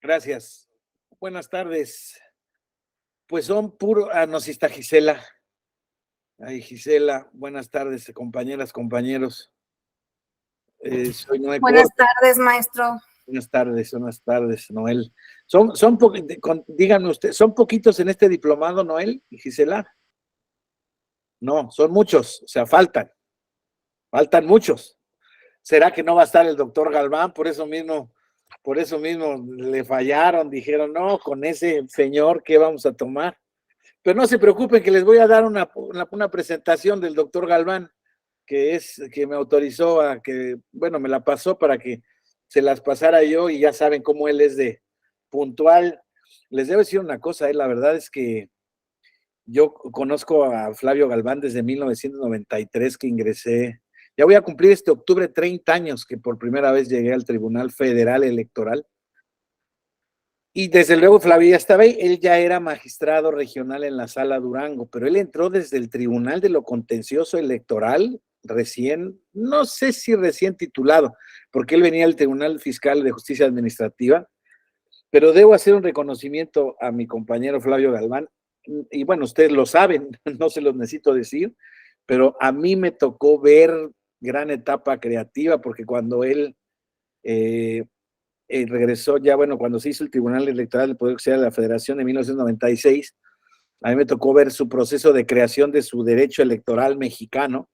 Gracias. Buenas tardes. Pues son puro, no, sí está Gisela. Ay, Gisela, buenas tardes, compañeras, compañeros. Soy Noé Buenas Córdoba. tardes, maestro. Buenas tardes, Noel. Díganme usted, ¿son poquitos en este diplomado, Noel y Gisela? No, son muchos, o sea, faltan muchos. ¿Será que no va a estar el doctor Galván? Por eso mismo le fallaron, dijeron, no, con ese señor, ¿qué vamos a tomar? Pero no se preocupen que les voy a dar una presentación del doctor Galván, que me autorizó a que, bueno, me la pasó para que se las pasara yo y ya saben cómo él es de puntual. Les debo decir una cosa, la verdad es que yo conozco a Flavio Galván desde 1993 que ingresé. Ya voy a cumplir este octubre 30 años que por primera vez llegué al Tribunal Federal Electoral. Y desde luego Flavio ya estaba ahí, él ya era magistrado regional en la Sala Durango, pero él entró desde el Tribunal de lo Contencioso Electoral, recién, no sé si recién titulado, porque él venía del Tribunal Fiscal de Justicia Administrativa, pero debo hacer un reconocimiento a mi compañero Flavio Galván, y bueno, ustedes lo saben, no se los necesito decir, pero a mí me tocó ver gran etapa creativa, porque cuando él regresó ya, bueno, cuando se hizo el Tribunal Electoral del Poder Judicial de la Federación en 1996, a mí me tocó ver su proceso de creación de su derecho electoral mexicano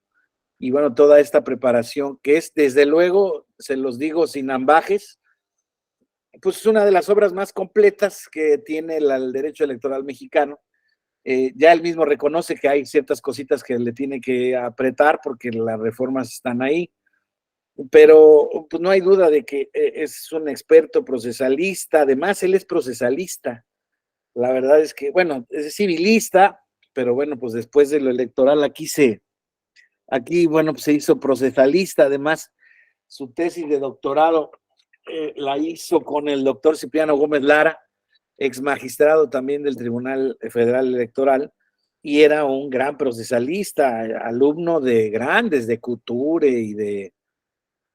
y bueno, toda esta preparación que es, desde luego, se los digo sin ambajes, pues es una de las obras más completas que tiene el derecho electoral mexicano. Ya él mismo reconoce que hay ciertas cositas que le tiene que apretar porque las reformas están ahí, pero pues no hay duda de que es un experto procesalista, además él es procesalista, la verdad es que, bueno, es civilista, pero bueno, pues después de lo electoral bueno, pues se hizo procesalista, además su tesis de doctorado la hizo con el doctor Cipriano Gómez Lara, ex magistrado también del Tribunal Federal Electoral, y era un gran procesalista, alumno de grandes, de Couture y de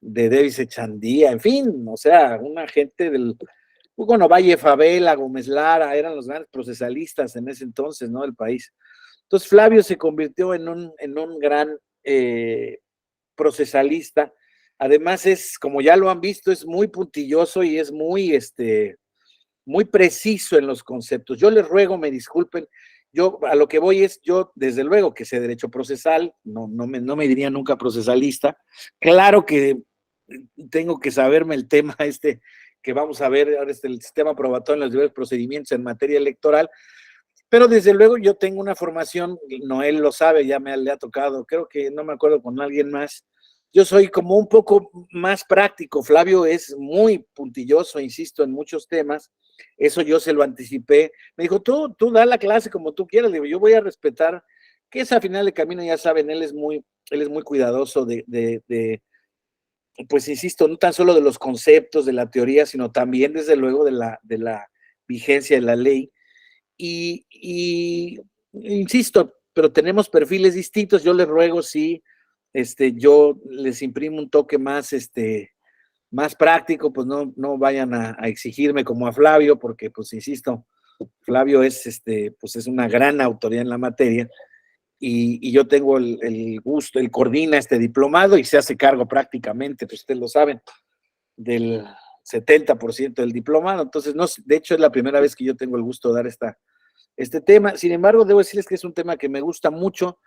Davis Echandía, en fin, o sea, una gente bueno, Valle Favela, Gómez Lara, eran los grandes procesalistas en ese entonces, ¿no? Del país. Entonces Flavio se convirtió en un gran procesalista. Además es, como ya lo han visto, es muy puntilloso y es muy preciso en los conceptos. Yo les ruego, me disculpen, yo a lo que voy es, yo desde luego que sé derecho procesal, no me diría nunca procesalista, claro que tengo que saberme el tema que vamos a ver ahora, el sistema probatorio en los diversos procedimientos en materia electoral, pero desde luego yo tengo una formación, Noel lo sabe, ya le ha tocado, creo que no me acuerdo con alguien más, yo soy como un poco más práctico, Flavio es muy puntilloso, insisto, en muchos temas, eso yo se lo anticipé, me dijo, tú da la clase como tú quieras, le digo, yo voy a respetar, que es a final de camino, ya saben, él es muy cuidadoso pues insisto, no tan solo de los conceptos, de la teoría, sino también desde luego de la vigencia de la ley, y insisto, pero tenemos perfiles distintos. Yo les ruego si yo les imprimo un toque más, más práctico, pues no vayan a exigirme como a Flavio, porque pues insisto, Flavio es pues es una gran autoridad en la materia y yo tengo el gusto, él coordina este diplomado y se hace cargo prácticamente, pues ustedes lo saben, del 70% del diplomado. Entonces, no, de hecho, es la primera vez que yo tengo el gusto de dar este tema. Sin embargo, debo decirles que es un tema que me gusta mucho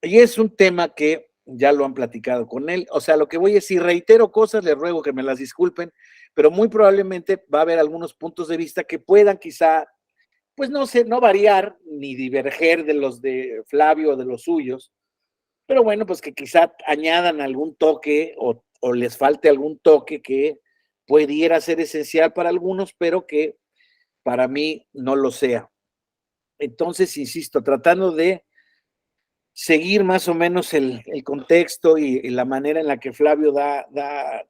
y es un tema que ya lo han platicado con él. O sea, lo que voy es, si reitero cosas, les ruego que me las disculpen, pero muy probablemente va a haber algunos puntos de vista que puedan quizá, pues no sé, no variar ni diverger de los de Flavio o de los suyos, pero bueno, pues que quizá añadan algún toque o les falte algún toque que pudiera ser esencial para algunos, pero que para mí no lo sea. Entonces, insisto, tratando de seguir más o menos el contexto y la manera en la que Flavio da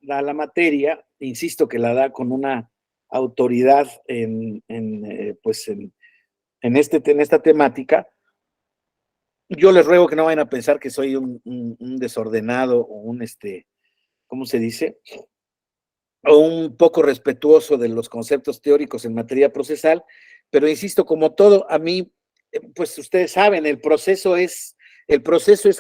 la materia, insisto que la da con una autoridad pues en esta temática. Yo les ruego que no vayan a pensar que soy un desordenado o ¿cómo se dice? o un poco respetuoso de los conceptos teóricos en materia procesal, pero insisto, como todo, a mí, pues ustedes saben, el proceso es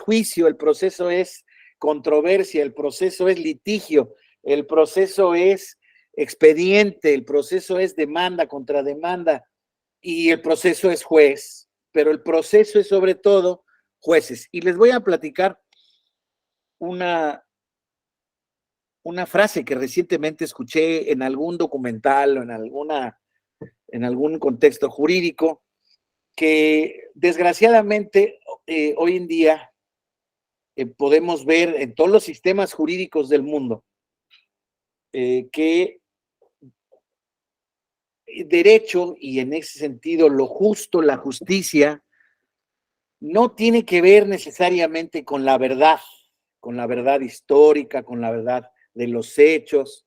juicio, el proceso es controversia, el proceso es litigio, el proceso es expediente, el proceso es demanda contra demanda y el proceso es juez, pero el proceso es sobre todo jueces. Y les voy a platicar una, una frase que recientemente escuché en algún documental o en algún contexto jurídico, que desgraciadamente hoy en día podemos ver en todos los sistemas jurídicos del mundo que derecho y en ese sentido lo justo, la justicia, no tiene que ver necesariamente con la verdad histórica, con la verdad de los hechos,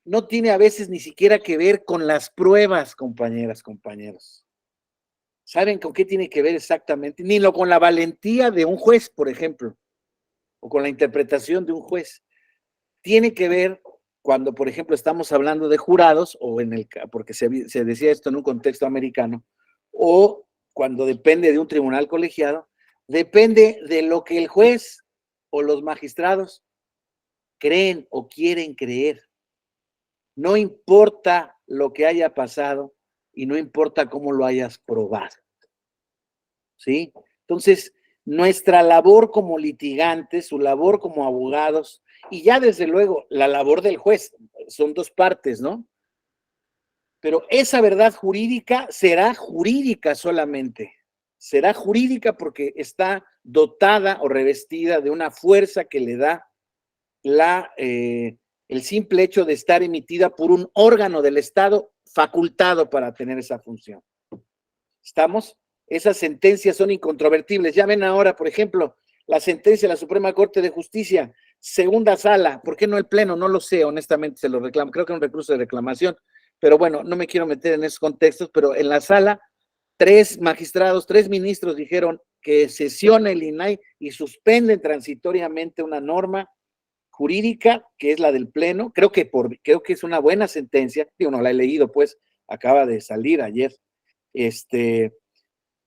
no tiene a veces ni siquiera que ver con las pruebas, compañeras, compañeros. ¿Saben con qué tiene que ver exactamente? Ni lo con la valentía de un juez, por ejemplo, o con la interpretación de un juez. Tiene que ver cuando, por ejemplo, estamos hablando de jurados, o porque se decía esto en un contexto americano, o cuando depende de un tribunal colegiado, depende de lo que el juez o los magistrados creen o quieren creer. No importa lo que haya pasado y no importa cómo lo hayas probado. ¿Sí? Entonces, nuestra labor como litigantes, su labor como abogados, y ya desde luego la labor del juez, son dos partes, ¿no? Pero esa verdad jurídica será jurídica solamente. Será jurídica porque está dotada o revestida de una fuerza que le da el simple hecho de estar emitida por un órgano del Estado facultado para tener esa función. ¿Estamos? Esas sentencias son incontrovertibles. Ya ven ahora, por ejemplo, la sentencia de la Suprema Corte de Justicia, segunda sala, ¿por qué no el pleno? No lo sé, honestamente se lo reclamo, creo que es un recurso de reclamación, pero bueno, no me quiero meter en esos contextos, pero en la sala, 3 magistrados, 3 ministros dijeron que sesiona el INAI y suspenden transitoriamente una norma jurídica que es la del pleno. Creo que es una buena sentencia, digo, no la he leído, pues acaba de salir ayer.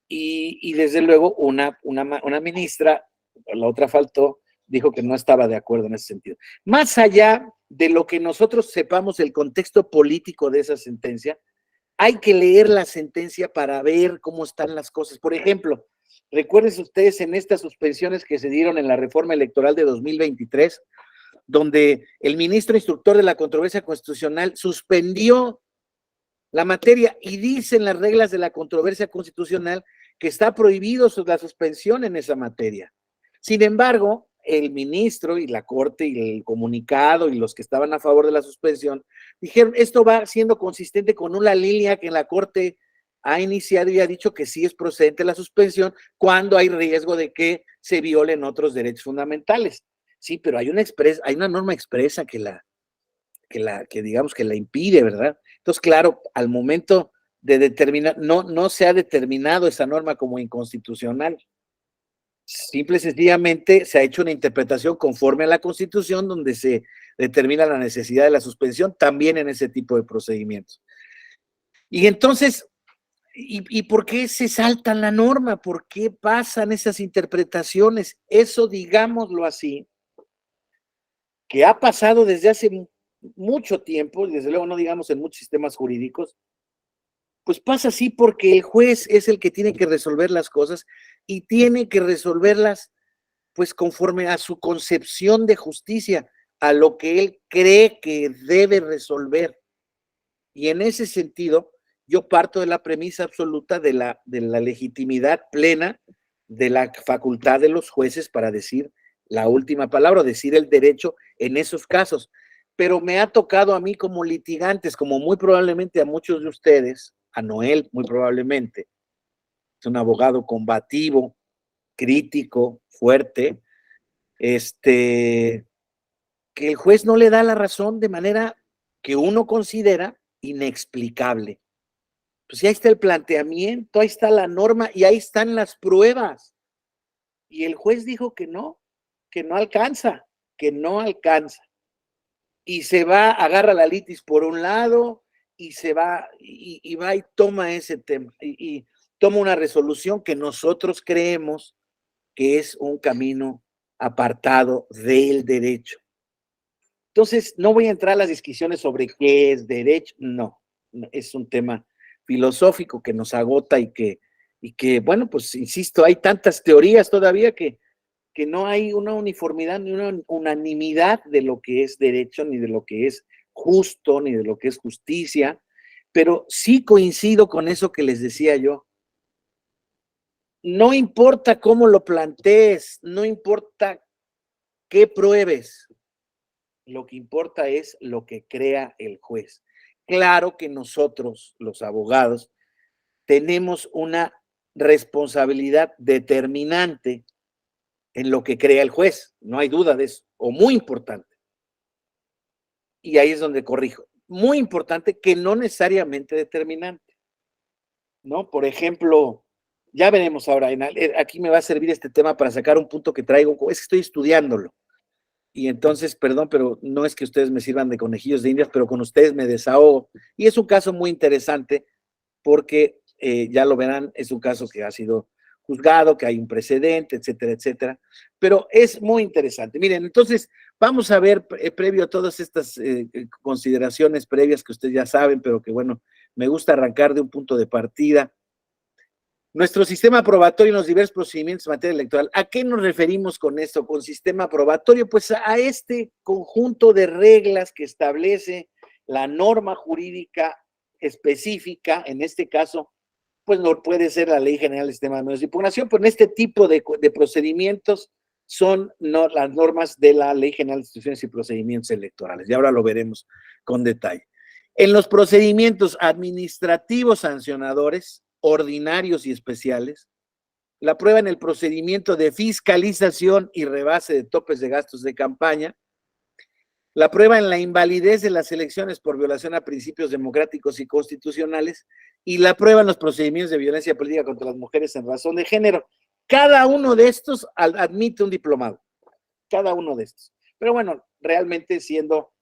Y desde luego una ministra, la otra faltó, dijo que no estaba de acuerdo en ese sentido. Más allá de lo que nosotros sepamos el contexto político de esa sentencia, hay que leer la sentencia para ver cómo están las cosas. Por ejemplo, recuerden ustedes en estas suspensiones que se dieron en la reforma electoral de 2023, donde el ministro instructor de la controversia constitucional suspendió la materia y dicen las reglas de la controversia constitucional que está prohibido la suspensión en esa materia. Sin embargo, el ministro y la Corte y el comunicado y los que estaban a favor de la suspensión dijeron, esto va siendo consistente con una línea que la Corte ha iniciado y ha dicho que sí es procedente la suspensión cuando hay riesgo de que se violen otros derechos fundamentales. Sí, pero hay una norma expresa que digamos que la impide, ¿verdad? Entonces, claro, al momento de determinar, no se ha determinado esa norma como inconstitucional. Simple y sencillamente se ha hecho una interpretación conforme a la Constitución donde se determina la necesidad de la suspensión también en ese tipo de procedimientos. Y entonces, ¿y por qué se saltan la norma? ¿Por qué pasan esas interpretaciones? Eso, digámoslo así, que ha pasado desde hace mucho tiempo, desde luego no digamos en muchos sistemas jurídicos, pues pasa así porque el juez es el que tiene que resolver las cosas y tiene que resolverlas pues conforme a su concepción de justicia, a lo que él cree que debe resolver. Y en ese sentido, yo parto de la premisa absoluta de la legitimidad plena de la facultad de los jueces para decir la última palabra, decir el derecho en esos casos. Pero me ha tocado a mí como litigantes, como muy probablemente a muchos de ustedes, a Noel muy probablemente, es un abogado combativo, crítico, fuerte, que el juez no le da la razón de manera que uno considera inexplicable. Pues ahí está el planteamiento, ahí está la norma y ahí están las pruebas. Y el juez dijo que no alcanza, que no alcanza. y se va, agarra la litis por un lado y se va y va y toma ese tema y toma una resolución que nosotros creemos que es un camino apartado del derecho. Entonces, no voy a entrar a las discusiones sobre qué es derecho, no, es un tema filosófico que nos agota y que, bueno, pues insisto, hay tantas teorías todavía que no hay una uniformidad ni una unanimidad de lo que es derecho, ni de lo que es justo, ni de lo que es justicia, pero sí coincido con eso que les decía yo. No importa cómo lo plantees, no importa qué pruebes, lo que importa es lo que crea el juez. Claro que nosotros, los abogados, tenemos una responsabilidad determinante en lo que crea el juez, no hay duda de eso, o muy importante. Y ahí es donde corrijo. Muy importante que no necesariamente determinante, ¿no? Por ejemplo, ya veremos ahora, aquí me va a servir este tema para sacar un punto que traigo, es que estoy estudiándolo. Y entonces, perdón, pero no es que ustedes me sirvan de conejillos de indias, pero con ustedes me desahogo. Y es un caso muy interesante porque, ya lo verán, es un caso que ha sido juzgado, que hay un precedente, etcétera, etcétera. Pero es muy interesante. Miren, entonces, vamos a ver, previo a todas estas consideraciones previas que ustedes ya saben, pero que bueno, me gusta arrancar de un punto de partida. Nuestro sistema probatorio en los diversos procedimientos en materia electoral. ¿A qué nos referimos con esto, con sistema probatorio? Pues a este conjunto de reglas que establece la norma jurídica específica, en este caso, pues no puede ser la Ley General del Sistema de Medios de Impugnación, pero en este tipo de procedimientos son las normas de la Ley General de Instituciones y Procedimientos Electorales, y ahora lo veremos con detalle. En los procedimientos administrativos sancionadores, ordinarios y especiales, la prueba en el procedimiento de fiscalización y rebase de topes de gastos de campaña, la prueba en la invalidez de las elecciones por violación a principios democráticos y constitucionales, y la prueba en los procedimientos de violencia política contra las mujeres en razón de género. Cada uno de estos admite un diplomado, cada uno de estos. Pero bueno, realmente siendo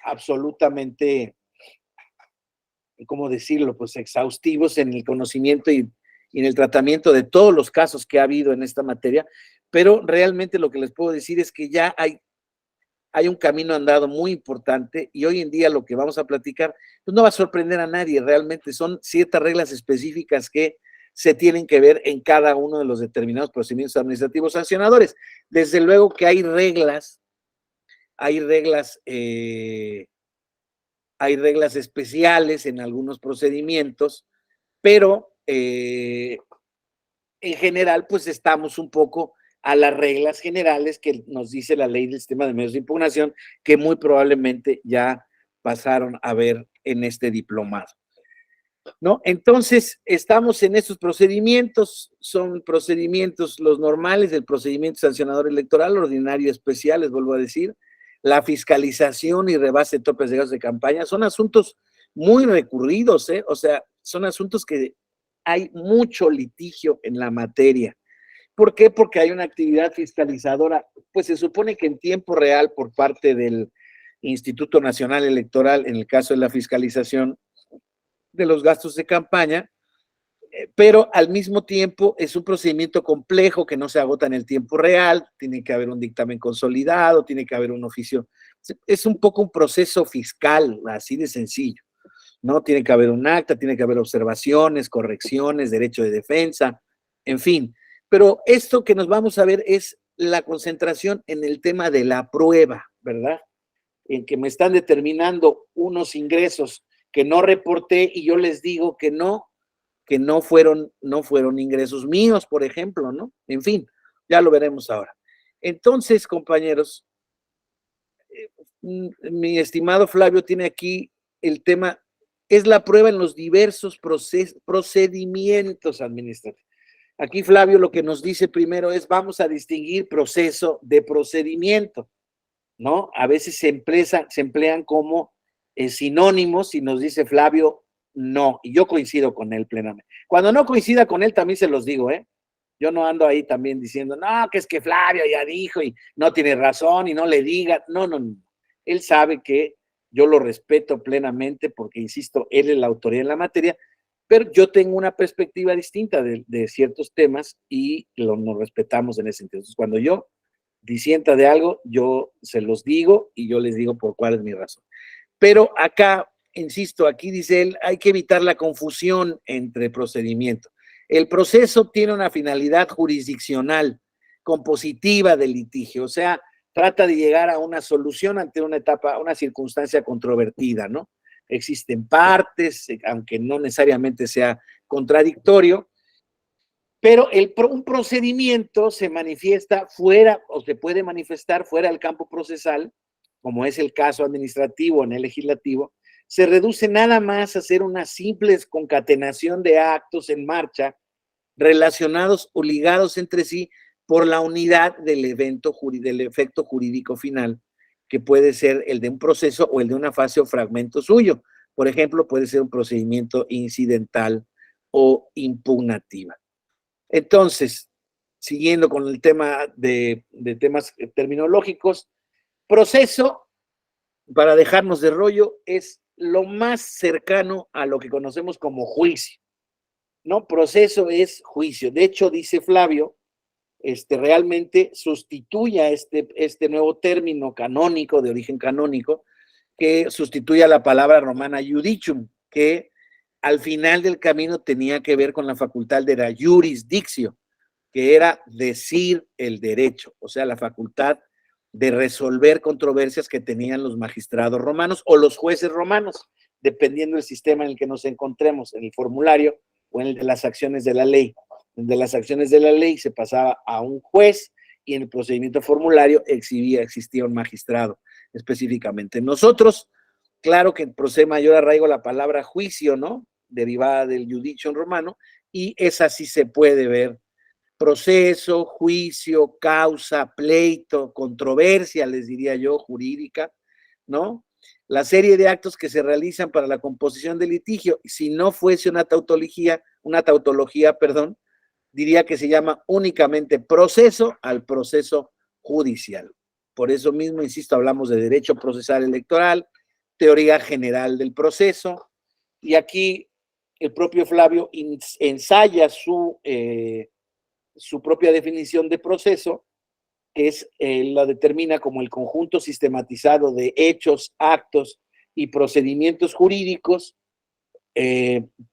absolutamente, ¿cómo decirlo? Pues exhaustivos en el conocimiento y en el tratamiento de todos los casos que ha habido en esta materia, pero realmente lo que les puedo decir es que ya hay un camino andado muy importante y hoy en día lo que vamos a platicar pues no va a sorprender a nadie, realmente son ciertas reglas específicas que se tienen que ver en cada uno de los determinados procedimientos administrativos sancionadores. Desde luego que hay reglas especiales en algunos procedimientos, pero en general pues estamos un poco a las reglas generales que nos dice la Ley del Sistema de Medios de Impugnación, que muy probablemente ya pasaron a ver en este diplomado, ¿no? Entonces, estamos en estos procedimientos, son procedimientos los normales del procedimiento sancionador electoral, ordinario especial, les vuelvo a decir, la fiscalización y rebase de topes de gastos de campaña, son asuntos muy recurridos, o sea, son asuntos que hay mucho litigio en la materia. ¿Por qué? Porque hay una actividad fiscalizadora, pues se supone que en tiempo real por parte del Instituto Nacional Electoral, en el caso de la fiscalización de los gastos de campaña, pero al mismo tiempo es un procedimiento complejo que no se agota en el tiempo real, tiene que haber un dictamen consolidado, tiene que haber un oficio, es un poco un proceso fiscal, así de sencillo, ¿no? Tiene que haber un acta, tiene que haber observaciones, correcciones, derecho de defensa, en fin. Pero esto que nos vamos a ver es la concentración en el tema de la prueba, ¿verdad? En que me están determinando unos ingresos que no reporté y yo les digo que no fueron ingresos míos, por ejemplo, ¿no? En fin, ya lo veremos ahora. Entonces, compañeros, mi estimado Flavio tiene aquí el tema, es la prueba en los diversos procedimientos administrativos. Aquí Flavio lo que nos dice primero es vamos a distinguir proceso de procedimiento, ¿no? A veces se emplean como sinónimos y nos dice Flavio, no, y yo coincido con él plenamente. Cuando no coincida con él también se los digo, ¿eh? Yo no ando ahí también diciendo, no, que es que Flavio ya dijo y no tiene razón y no le diga, no, no, no. Él sabe que yo lo respeto plenamente porque, insisto, él es la autoridad en la materia, pero yo tengo una perspectiva distinta de ciertos temas y nos respetamos en ese sentido. Entonces, cuando yo disienta de algo, yo se los digo y yo les digo por cuál es mi razón. Pero acá, insisto, aquí dice él, hay que evitar la confusión entre procedimiento. El proceso tiene una finalidad jurisdiccional, compositiva del litigio, o sea, trata de llegar a una solución ante una etapa, una circunstancia controvertida, ¿no? Existen partes, aunque no necesariamente sea contradictorio, pero un procedimiento se manifiesta fuera o se puede manifestar fuera del campo procesal, como es el caso administrativo en el legislativo, se reduce nada más a hacer una simple concatenación de actos en marcha relacionados o ligados entre sí por la unidad del efecto jurídico final, que puede ser el de un proceso o el de una fase o fragmento suyo. Por ejemplo, puede ser un procedimiento incidental o impugnativa. Entonces, siguiendo con el tema de temas terminológicos, proceso, para dejarnos de rollo, es lo más cercano a lo que conocemos como juicio, ¿no? Proceso es juicio. De hecho, dice Flavio, realmente sustituye a este nuevo término canónico, de origen canónico, que sustituye a la palabra romana judicium, que al final del camino tenía que ver con la facultad de la jurisdicción, que era decir el derecho, o sea, la facultad de resolver controversias que tenían los magistrados romanos o los jueces romanos, dependiendo del sistema en el que nos encontremos, en el formulario o en el de las acciones de la ley. De las acciones de la ley se pasaba a un juez y en el procedimiento formulario existía un magistrado específicamente. Nosotros, claro que procede mayor arraigo la palabra juicio, ¿no? Derivada del judicium romano, y esa sí se puede ver. Proceso, juicio, causa, pleito, controversia, les diría yo, jurídica, ¿no? La serie de actos que se realizan para la composición del litigio, si no fuese una tautología, perdón, diría que se llama únicamente proceso al proceso judicial. Por eso mismo, insisto, hablamos de derecho procesal electoral, teoría general del proceso, y aquí el propio Flavio ensaya su propia definición de proceso, que la determina como el conjunto sistematizado de hechos, actos y procedimientos jurídicos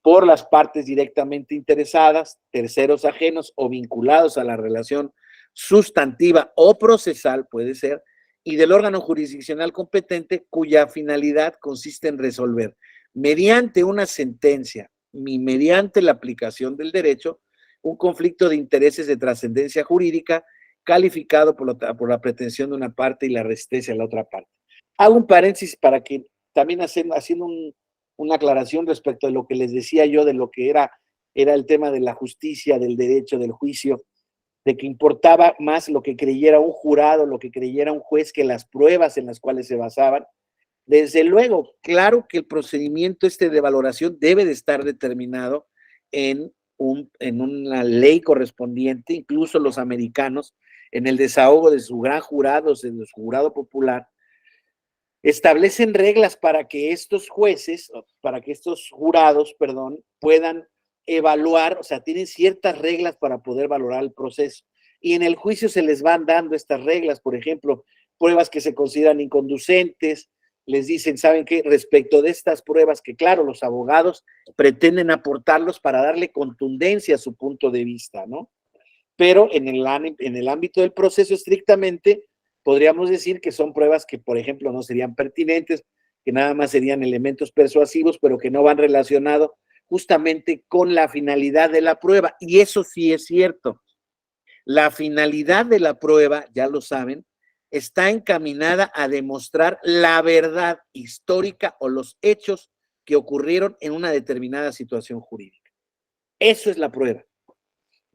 por las partes directamente interesadas, terceros ajenos o vinculados a la relación sustantiva o procesal, puede ser, y del órgano jurisdiccional competente cuya finalidad consiste en resolver mediante una sentencia y mediante la aplicación del derecho un conflicto de intereses de trascendencia jurídica calificado por la pretensión de una parte y la resistencia de la otra parte. Hago un paréntesis para que también haciendo una aclaración respecto de lo que les decía yo de lo que era el tema de la justicia, del derecho, del juicio, de que importaba más lo que creyera un jurado, lo que creyera un juez, que las pruebas en las cuales se basaban. Desde luego, claro que el procedimiento de valoración debe de estar determinado en una ley correspondiente, incluso los americanos, en el desahogo de su gran jurado, de su jurado popular, establecen reglas para que estos jueces, para que estos jurados, perdón, puedan evaluar, o sea, tienen ciertas reglas para poder valorar el proceso. Y en el juicio se les van dando estas reglas, por ejemplo, pruebas que se consideran inconducentes, les dicen, ¿saben qué? Respecto de estas pruebas que, claro, los abogados pretenden aportarlos para darle contundencia a su punto de vista, ¿no? Pero en el ámbito del proceso estrictamente, podríamos decir que son pruebas que, por ejemplo, no serían pertinentes, que nada más serían elementos persuasivos, pero que no van relacionados justamente con la finalidad de la prueba. Y eso sí es cierto. La finalidad de la prueba, ya lo saben, está encaminada a demostrar la verdad histórica o los hechos que ocurrieron en una determinada situación jurídica. Eso es la prueba.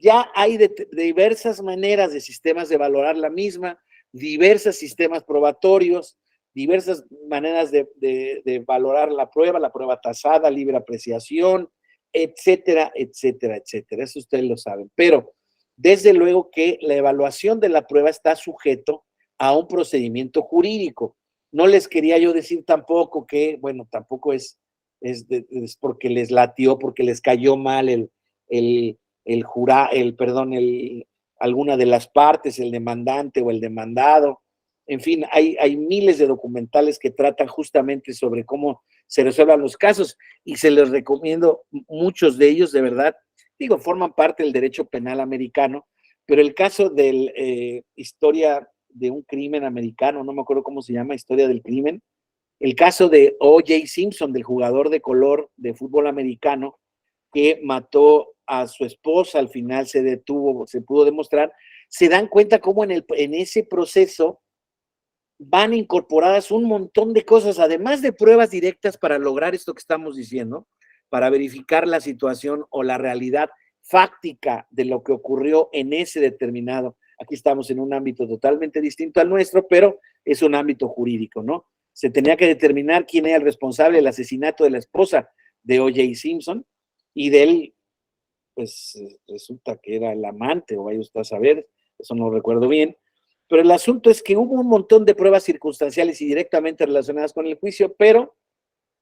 Ya hay diversas maneras de sistemas de valorar la misma, diversos sistemas probatorios, diversas maneras de valorar la prueba tasada, libre apreciación, etcétera, etcétera, etcétera. Eso ustedes lo saben. Pero desde luego que la evaluación de la prueba está sujeto a un procedimiento jurídico. No les quería yo decir tampoco que, bueno, tampoco es porque les latió, porque les cayó mal alguna de las partes, el demandante o el demandado. En fin, hay miles de documentales que tratan justamente sobre cómo se resuelvan los casos y se les recomiendo muchos de ellos, de verdad, digo, forman parte del derecho penal americano, pero el caso de historia de un crimen americano, no me acuerdo cómo se llama, historia del crimen, el caso de O.J. Simpson, del jugador de color de fútbol americano, que mató a su esposa, al final se detuvo, se pudo demostrar, se dan cuenta cómo en ese proceso van incorporadas un montón de cosas, además de pruebas directas para lograr esto que estamos diciendo, para verificar la situación o la realidad fáctica de lo que ocurrió en ese determinado. Aquí estamos en un ámbito totalmente distinto al nuestro, pero es un ámbito jurídico, ¿no? Se tenía que determinar quién era el responsable del asesinato de la esposa de O.J. Simpson y de él, pues resulta que era el amante, o vaya usted a saber, eso no lo recuerdo bien, pero el asunto es que hubo un montón de pruebas circunstanciales y directamente relacionadas con el juicio, pero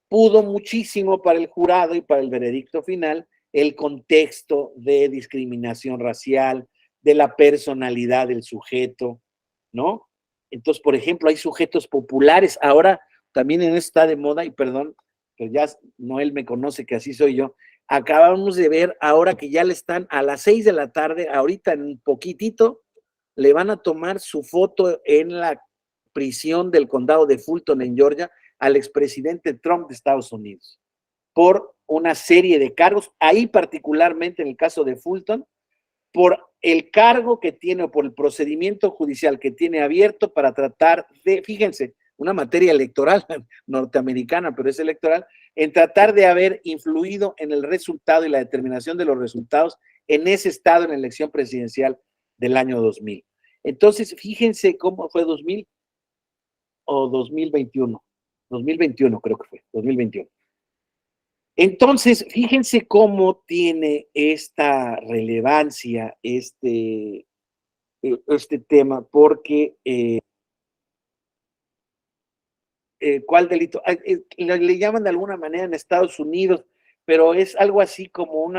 pudo muchísimo para el jurado y para el veredicto final el contexto de discriminación racial, de la personalidad del sujeto, ¿no? Entonces, por ejemplo, hay sujetos populares, ahora también en esto está de moda, y perdón, pero ya Noel me conoce que así soy yo, acabamos de ver ahora que ya le están a las 6 de la tarde, ahorita en un poquitito, le van a tomar su foto en la prisión del condado de Fulton en Georgia al expresidente Trump de Estados Unidos por una serie de cargos, ahí particularmente en el caso de Fulton, por el cargo que tiene o por el procedimiento judicial que tiene abierto para tratar de, fíjense, una materia electoral norteamericana, pero es electoral, en tratar de haber influido en el resultado y la determinación de los resultados en ese estado en la elección presidencial del año 2000. Entonces, fíjense cómo fue 2000 o 2021. 2021 creo que fue, 2021. Entonces, fíjense cómo tiene esta relevancia este tema, porque ¿cuál delito? Le llaman de alguna manera en Estados Unidos, pero es algo así como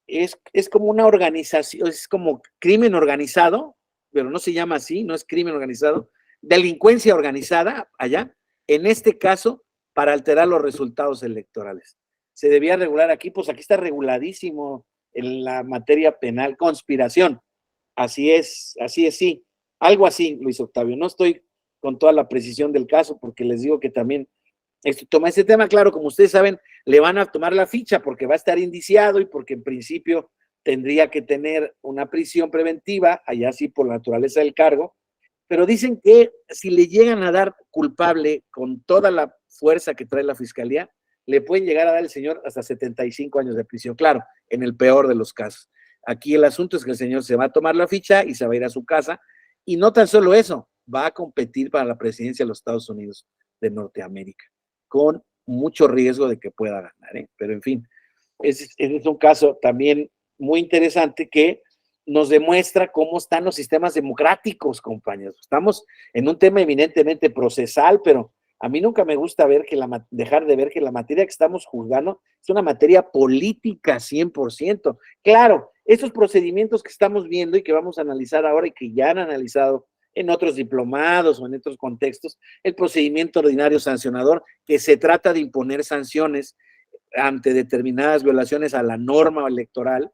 es como una organización, es como crimen organizado, pero no se llama así, no es crimen organizado, delincuencia organizada allá, en este caso, para alterar los resultados electorales. Se debía regular aquí, pues aquí está reguladísimo en la materia penal, conspiración. Así es, sí. Algo así, Luis Octavio. No estoy con toda la precisión del caso porque les digo que también toma este tema, claro, como ustedes saben, le van a tomar la ficha porque va a estar indiciado y porque en principio tendría que tener una prisión preventiva, allá sí por la naturaleza del cargo, pero dicen que si le llegan a dar culpable con toda la fuerza que trae la fiscalía, le pueden llegar a dar al señor hasta 75 años de prisión, claro, en el peor de los casos. Aquí el asunto es que el señor se va a tomar la ficha y se va a ir a su casa, y no tan solo eso, va a competir para la presidencia de los Estados Unidos de Norteamérica, con mucho riesgo de que pueda ganar, ¿eh? Pero en fin, ese es un caso también muy interesante que nos demuestra cómo están los sistemas democráticos, compañeros. Estamos en un tema eminentemente procesal, pero a mí nunca me gusta dejar de ver que la materia que estamos juzgando es una materia política 100%. Claro, esos procedimientos que estamos viendo y que vamos a analizar ahora y que ya han analizado en otros diplomados o en otros contextos, el procedimiento ordinario sancionador, que se trata de imponer sanciones ante determinadas violaciones a la norma electoral,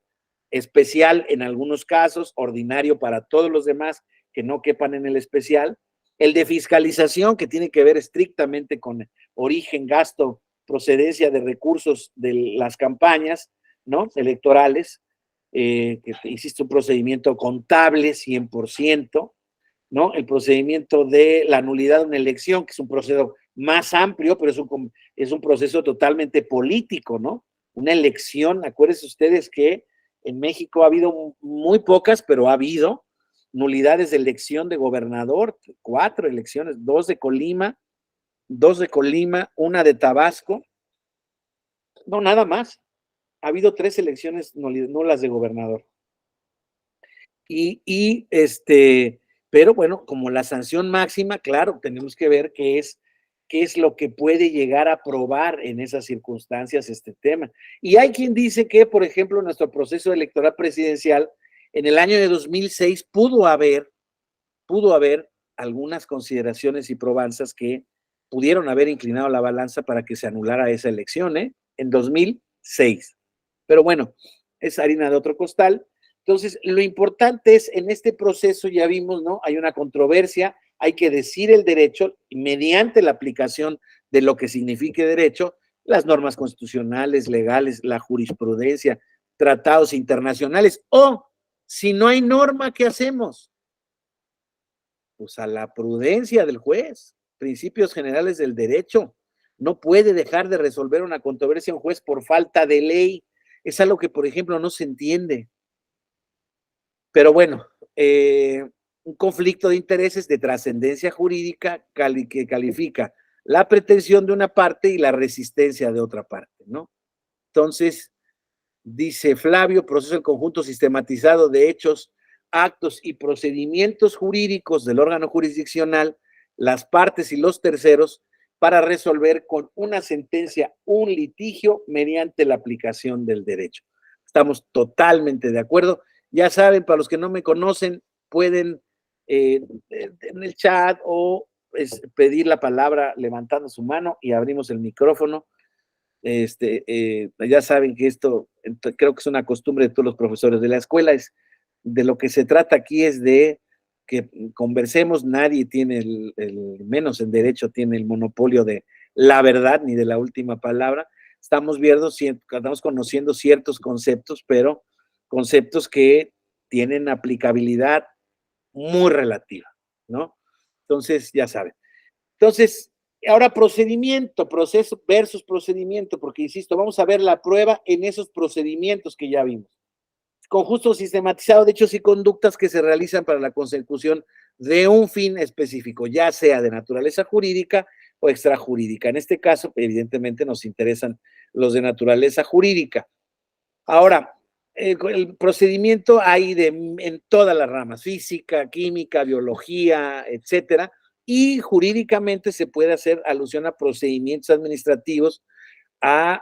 especial en algunos casos, ordinario para todos los demás que no quepan en el especial, el de fiscalización, que tiene que ver estrictamente con origen, gasto, procedencia de recursos de las campañas, ¿no? Electorales, que existe un procedimiento contable 100%, ¿no? El procedimiento de la nulidad de una elección, que es un proceso más amplio, pero es un proceso totalmente político, ¿no? Una elección, acuérdense ustedes que en México ha habido muy pocas, pero ha habido nulidades de elección de gobernador, 4 elecciones, 2 de Colima, una de Tabasco, no, nada más. Ha habido 3 elecciones nulas de gobernador. Y Pero bueno, como la sanción máxima, claro, tenemos que ver qué es lo que puede llegar a probar en esas circunstancias este tema. Y hay quien dice que, por ejemplo, nuestro proceso electoral presidencial en el año de 2006 pudo haber algunas consideraciones y probanzas que pudieron haber inclinado la balanza para que se anulara esa elección, ¿eh? En 2006. Pero bueno, es harina de otro costal. Entonces, lo importante es, en este proceso ya vimos, ¿no? Hay una controversia, hay que decir el derecho mediante la aplicación de lo que signifique derecho, las normas constitucionales, legales, la jurisprudencia, tratados internacionales, o si no hay norma, ¿qué hacemos? Pues a la prudencia del juez, principios generales del derecho. No puede dejar de resolver una controversia un juez por falta de ley. Es algo que, por ejemplo, no se entiende. Pero bueno, un conflicto de intereses de trascendencia jurídica que califica la pretensión de una parte y la resistencia de otra parte, ¿no? Entonces, dice Flavio, proceso del conjunto sistematizado de hechos, actos y procedimientos jurídicos del órgano jurisdiccional, las partes y los terceros, para resolver con una sentencia un litigio mediante la aplicación del derecho. Estamos totalmente de acuerdo. Ya saben, para los que no me conocen, pueden en el chat o pedir la palabra levantando su mano y abrimos el micrófono. Ya saben que esto creo que es una costumbre de todos los profesores de la escuela, es de lo que se trata aquí es de que conversemos, nadie tiene menos en derecho tiene el monopolio de la verdad ni de la última palabra. Estamos conociendo ciertos conceptos, pero conceptos que tienen aplicabilidad muy relativa, ¿no? Entonces, ya saben. Entonces, ahora proceso versus procedimiento, porque insisto, vamos a ver la prueba en esos procedimientos que ya vimos. Conjunto sistematizado de hechos y conductas que se realizan para la consecución de un fin específico, ya sea de naturaleza jurídica o extrajurídica. En este caso, evidentemente, nos interesan los de naturaleza jurídica. Ahora, el procedimiento hay en todas las ramas, física, química, biología, etcétera, y jurídicamente se puede hacer alusión a procedimientos administrativos, a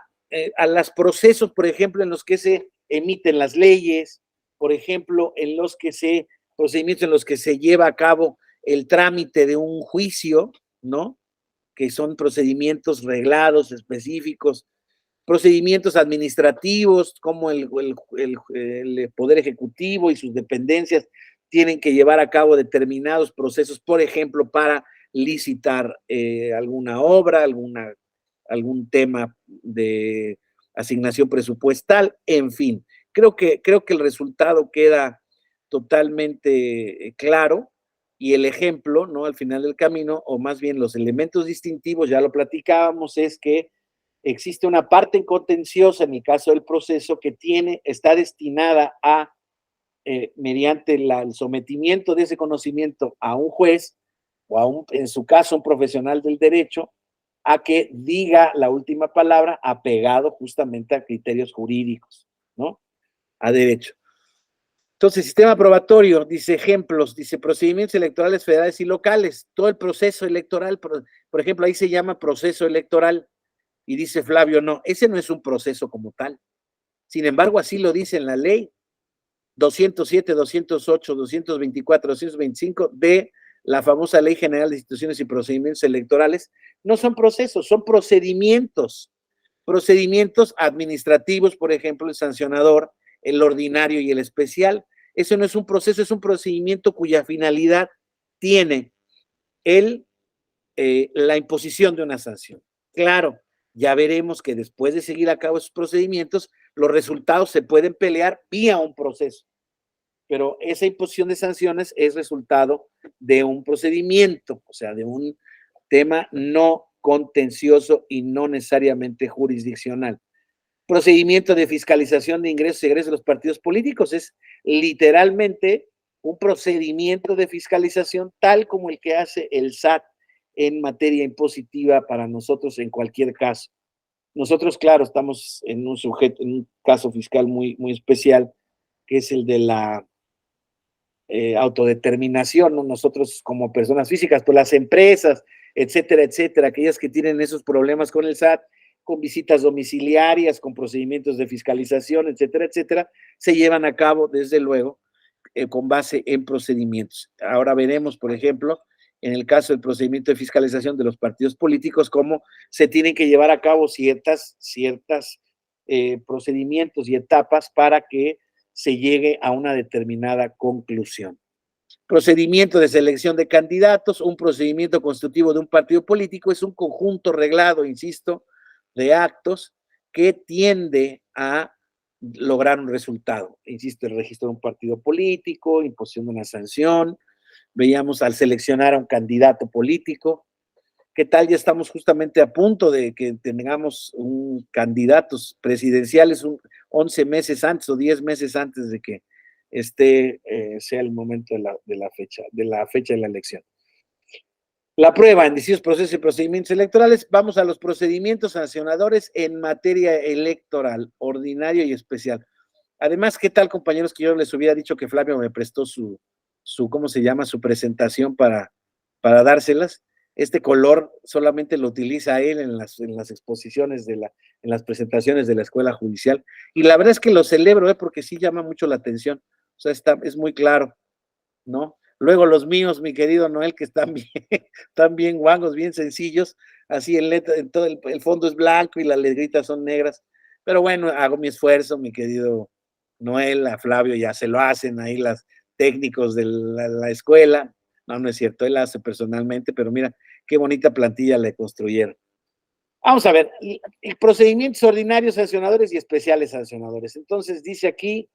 los procesos, por ejemplo, en los que se emiten las leyes, por ejemplo, procedimientos en los que se lleva a cabo el trámite de un juicio, ¿no? Que son procedimientos reglados, específicos, procedimientos administrativos, como el Poder Ejecutivo y sus dependencias tienen que llevar a cabo determinados procesos, por ejemplo, para licitar alguna obra, algún tema de asignación presupuestal, en fin. Creo que el resultado queda totalmente claro y el ejemplo, ¿no? Al final del camino, o más bien los elementos distintivos, ya lo platicábamos, es que existe una parte contenciosa en el caso del proceso que está destinada a, mediante el sometimiento de ese conocimiento a un juez o en su caso, un profesional del derecho, a que diga la última palabra apegado justamente a criterios jurídicos, ¿no? A derecho. Entonces, sistema probatorio, dice ejemplos, dice procedimientos electorales federales y locales, todo el proceso electoral, por ejemplo, ahí se llama proceso electoral, y dice Flavio, no, ese no es un proceso como tal. Sin embargo, así lo dice en la ley 207, 208, 224, 225 de la famosa Ley General de Instituciones y Procedimientos Electorales. No son procesos, son procedimientos. Procedimientos administrativos, por ejemplo, el sancionador, el ordinario y el especial. Eso no es un proceso, es un procedimiento cuya finalidad tiene la imposición de una sanción. Claro, ya veremos que después de seguir a cabo esos procedimientos, los resultados se pueden pelear vía un proceso, pero esa imposición de sanciones es resultado de un procedimiento, o sea, de un tema no contencioso y no necesariamente jurisdiccional. Procedimiento de fiscalización de ingresos y egresos de los partidos políticos es literalmente un procedimiento de fiscalización tal como el que hace el SAT en materia impositiva para nosotros en cualquier caso. Nosotros, claro, estamos en un caso fiscal muy, muy especial, que es el de autodeterminación, ¿no? Nosotros como personas físicas, pues las empresas, etcétera, etcétera, aquellas que tienen esos problemas con el SAT, con visitas domiciliarias, con procedimientos de fiscalización, etcétera, etcétera, se llevan a cabo, desde luego, con base en procedimientos. Ahora veremos, por ejemplo, en el caso del procedimiento de fiscalización de los partidos políticos, cómo se tienen que llevar a cabo ciertas procedimientos y etapas para que se llegue a una determinada conclusión. Procedimiento de selección de candidatos, un procedimiento constitutivo de un partido político es un conjunto reglado, insisto, de actos que tiende a lograr un resultado. Insisto, el registro de un partido político, imposición de una sanción, veíamos al seleccionar a un candidato político. ¿Qué tal? Ya estamos justamente a punto de que tengamos un candidatos presidenciales 11 meses antes o 10 meses antes de que sea el momento de la fecha de la elección. La prueba en distintos procesos y procedimientos electorales. Vamos a los procedimientos sancionadores en materia electoral, ordinario y especial. Además, ¿qué tal, compañeros? Que yo les hubiera dicho que Flavio me prestó ¿cómo se llama? Su presentación para dárselas. Este color solamente lo utiliza él en las exposiciones, en las presentaciones de la escuela judicial. Y la verdad es que lo celebro, porque sí llama mucho la atención. O sea, es muy claro, ¿no? Luego los míos, mi querido Noel, que están bien guangos, bien sencillos, así en todo el fondo es blanco y las letritas son negras. Pero bueno, hago mi esfuerzo, mi querido Noel, a Flavio ya se lo hacen ahí las técnicos de la escuela. No, no es cierto, él hace personalmente, pero mira qué bonita plantilla le construyeron. Vamos a ver, procedimientos ordinarios, sancionadores y especiales sancionadores. Entonces dice aquí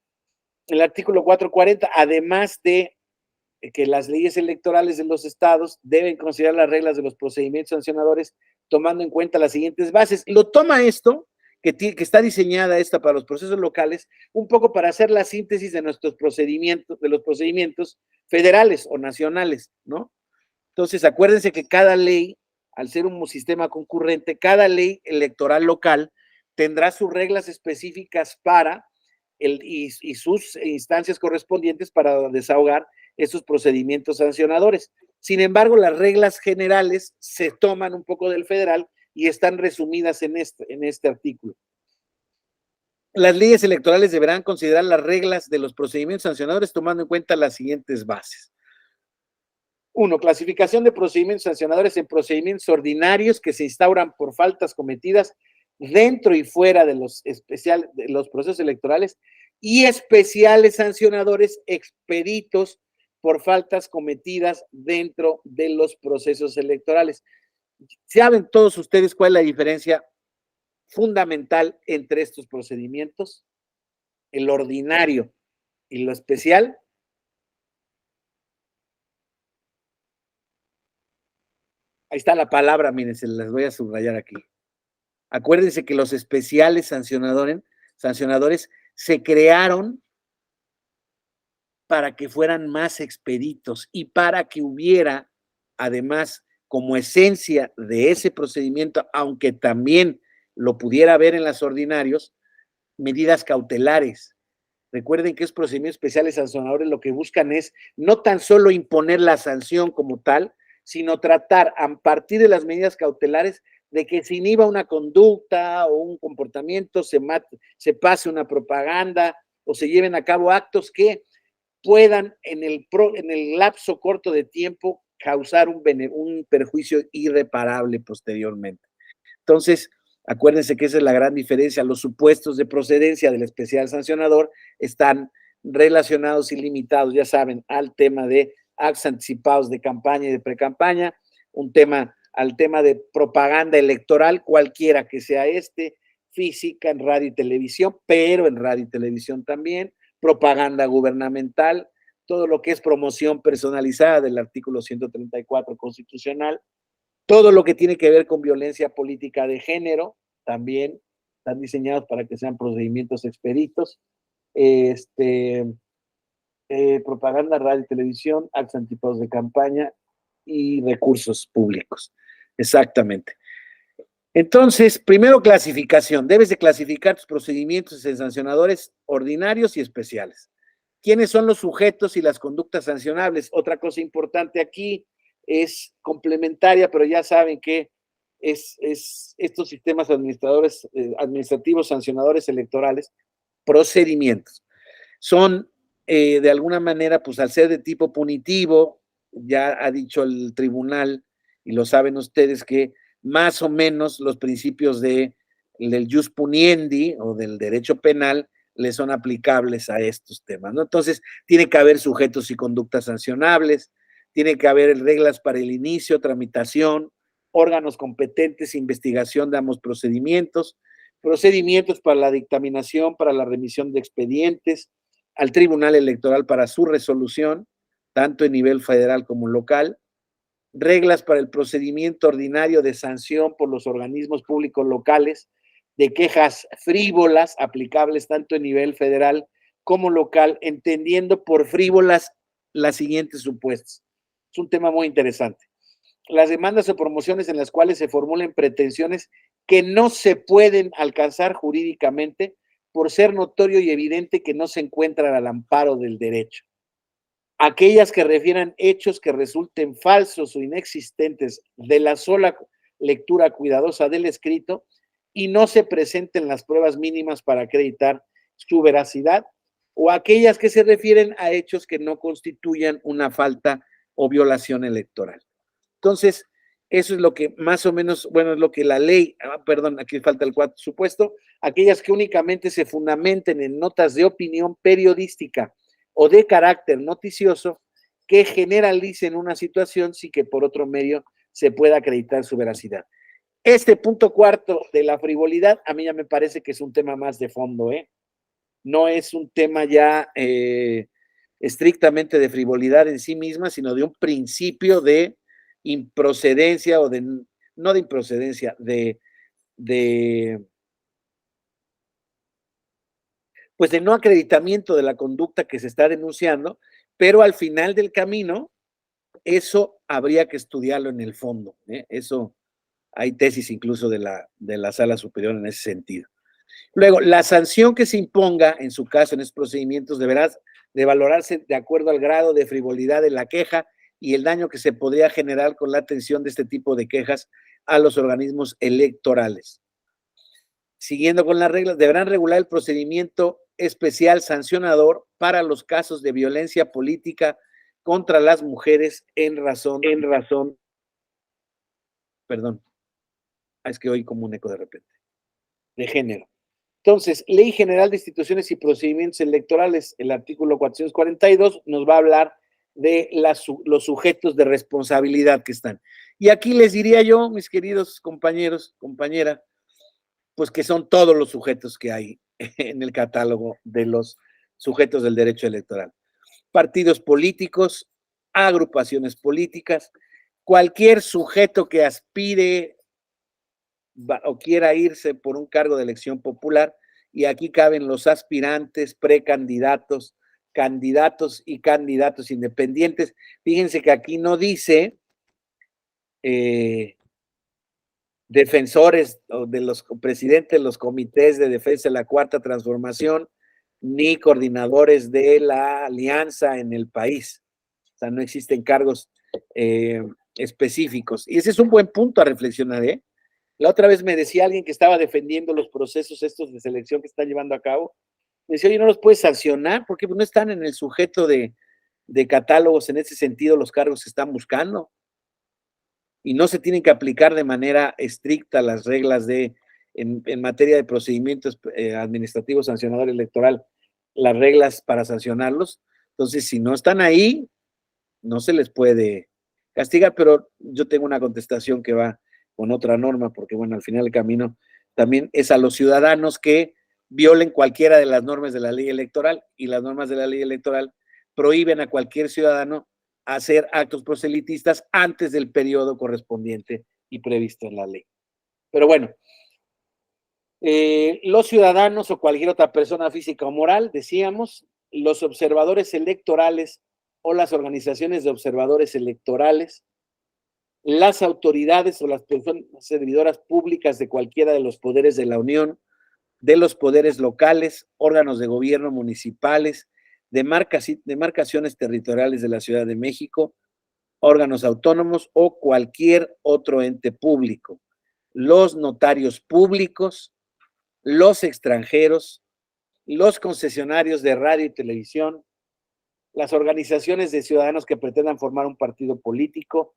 el artículo 440, además de que las leyes electorales de los estados deben considerar las reglas de los procedimientos sancionadores tomando en cuenta las siguientes bases. Lo toma esto, que está diseñada esta para los procesos locales, un poco para hacer la síntesis de nuestros procedimientos, de los procedimientos federales o nacionales, ¿no? Entonces, acuérdense que cada ley, al ser un sistema concurrente, cada ley electoral local tendrá sus reglas específicas para y sus instancias correspondientes para desahogar esos procedimientos sancionadores. Sin embargo, las reglas generales se toman un poco del federal y están resumidas en este artículo. Las leyes electorales deberán considerar las reglas de los procedimientos sancionadores tomando en cuenta las siguientes bases. 1. Clasificación de procedimientos sancionadores en procedimientos ordinarios que se instauran por faltas cometidas dentro y fuera de los procesos electorales, y especiales sancionadores expeditos por faltas cometidas dentro de los procesos electorales. ¿Saben todos ustedes cuál es la diferencia fundamental entre estos procedimientos? El ordinario y lo especial. Ahí está la palabra, miren, se las voy a subrayar aquí. Acuérdense que los especiales sancionadores se crearon para que fueran más expeditos y para que hubiera, además, como esencia de ese procedimiento, aunque también lo pudiera haber en los ordinarios, medidas cautelares. Recuerden que esos procedimientos especiales sancionadores lo que buscan es no tan solo imponer la sanción como tal, sino tratar a partir de las medidas cautelares de que se inhiba una conducta o un comportamiento, se pase una propaganda o se lleven a cabo actos que puedan en el lapso corto de tiempo causar un perjuicio irreparable posteriormente. Entonces, acuérdense que esa es la gran diferencia. Los supuestos de procedencia del especial sancionador están relacionados y limitados, ya saben, al tema de actos anticipados de campaña y de precampaña, al tema de propaganda electoral, cualquiera que sea física en radio y televisión, pero en radio y televisión también, propaganda gubernamental, todo lo que es promoción personalizada del artículo 134 constitucional, todo lo que tiene que ver con violencia política de género, también están diseñados para que sean procedimientos expeditos. Propaganda, radio y televisión, actos anticipados de campaña y recursos públicos. Exactamente. Entonces, primero clasificación. Debes de clasificar tus procedimientos en sancionadores ordinarios y especiales. ¿Quiénes son los sujetos y las conductas sancionables? Otra cosa importante aquí es complementaria, pero ya saben que es estos sistemas administrativos sancionadores electorales, procedimientos. Son, de alguna manera, pues al ser de tipo punitivo, ya ha dicho el tribunal, y lo saben ustedes, que más o menos los principios del jus puniendi o del derecho penal le son aplicables a estos temas, ¿no? Entonces, tiene que haber sujetos y conductas sancionables, tiene que haber reglas para el inicio, tramitación, órganos competentes, investigación de ambos procedimientos, procedimientos para la dictaminación, para la remisión de expedientes, al Tribunal Electoral para su resolución, tanto en nivel federal como local, reglas para el procedimiento ordinario de sanción por los organismos públicos locales, de quejas frívolas aplicables tanto en nivel federal como local, entendiendo por frívolas las siguientes supuestas. Es un tema muy interesante. Las demandas o promociones en las cuales se formulen pretensiones que no se pueden alcanzar jurídicamente por ser notorio y evidente que no se encuentran al amparo del derecho. Aquellas que refieran hechos que resulten falsos o inexistentes de la sola lectura cuidadosa del escrito y no se presenten las pruebas mínimas para acreditar su veracidad, o aquellas que se refieren a hechos que no constituyan una falta o violación electoral. Entonces, eso es lo que más o menos, bueno, es lo que la ley, perdón, aquí falta el cuarto supuesto, aquellas que únicamente se fundamenten en notas de opinión periodística o de carácter noticioso que generalicen una situación sin que por otro medio se pueda acreditar su veracidad. Este punto cuarto de la frivolidad, a mí ya me parece que es un tema más de fondo, ¿eh? No es un tema ya estrictamente de frivolidad en sí misma, sino de un principio de improcedencia o de, no de improcedencia, pues de no acreditamiento de la conducta que se está denunciando, pero al final del camino, eso habría que estudiarlo en el fondo, ¿eh? Eso, hay tesis incluso de la Sala Superior en ese sentido. Luego, la sanción que se imponga, en su caso, en estos procedimientos, deberá de valorarse de acuerdo al grado de frivolidad de la queja y el daño que se podría generar con la atención de este tipo de quejas a los organismos electorales. Siguiendo con las reglas, deberán regular el procedimiento especial sancionador para los casos de violencia política contra las mujeres perdón, es que oí como un eco de repente, de género. Entonces, Ley General de Instituciones y Procedimientos Electorales, el artículo 442, nos va a hablar de los sujetos de responsabilidad que están. Y aquí les diría yo, mis queridos compañeros, compañera, pues que son todos los sujetos que hay en el catálogo de los sujetos del derecho electoral. Partidos políticos, agrupaciones políticas, cualquier sujeto que aspire o quiera irse por un cargo de elección popular, y aquí caben los aspirantes, precandidatos, candidatos y candidatos independientes. Fíjense que aquí no dice defensores o de los presidentes de los comités de defensa de la Cuarta Transformación, ni coordinadores de la alianza en el país. O sea, no existen cargos específicos. Y ese es un buen punto a reflexionar, ¿eh? La otra vez me decía alguien que estaba defendiendo los procesos estos de selección que están llevando a cabo. Me decía, oye, no los puedes sancionar porque no están en el sujeto de catálogos en ese sentido los cargos que están buscando. Y no se tienen que aplicar de manera estricta las reglas en materia de procedimientos administrativos sancionador electoral, las reglas para sancionarlos. Entonces, si no están ahí, no se les puede castigar, pero yo tengo una contestación que va con otra norma, porque bueno, al final del camino también es a los ciudadanos que violen cualquiera de las normas de la ley electoral, y las normas de la ley electoral prohíben a cualquier ciudadano hacer actos proselitistas antes del periodo correspondiente y previsto en la ley. Pero bueno, los ciudadanos o cualquier otra persona física o moral, decíamos, los observadores electorales o las organizaciones de observadores electorales, las autoridades o las personas servidoras públicas de cualquiera de los poderes de la Unión, de los poderes locales, órganos de gobierno municipales, demarcaciones territoriales de la Ciudad de México, órganos autónomos o cualquier otro ente público, los notarios públicos, los extranjeros, los concesionarios de radio y televisión, las organizaciones de ciudadanos que pretendan formar un partido político,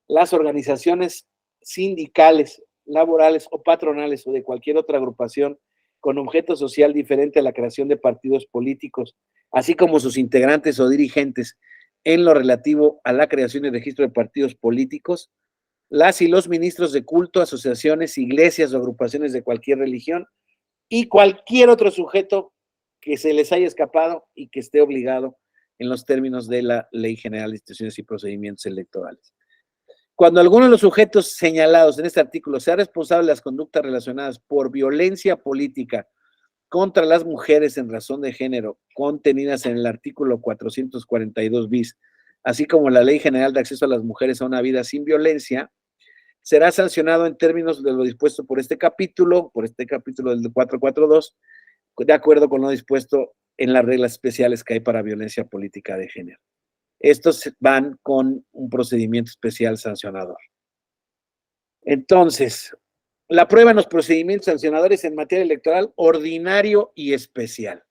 las organizaciones sindicales, laborales o patronales o de cualquier otra agrupación con objeto social diferente a la creación de partidos políticos, así como sus integrantes o dirigentes en lo relativo a la creación y registro de partidos políticos, las y los ministros de culto, asociaciones, iglesias o agrupaciones de cualquier religión y cualquier otro sujeto que se les haya escapado y que esté obligado en los términos de la Ley General de Instituciones y Procedimientos Electorales. Cuando alguno de los sujetos señalados en este artículo sea responsable de las conductas relacionadas por violencia política contra las mujeres en razón de género contenidas en el artículo 442 bis, así como la Ley General de Acceso a las Mujeres a una Vida sin Violencia, será sancionado en términos de lo dispuesto por este capítulo del 442, de acuerdo con lo dispuesto en las reglas especiales que hay para violencia política de género. Estos van con un procedimiento especial sancionador. Entonces, la prueba en los procedimientos sancionadores en materia electoral, ordinario y especial.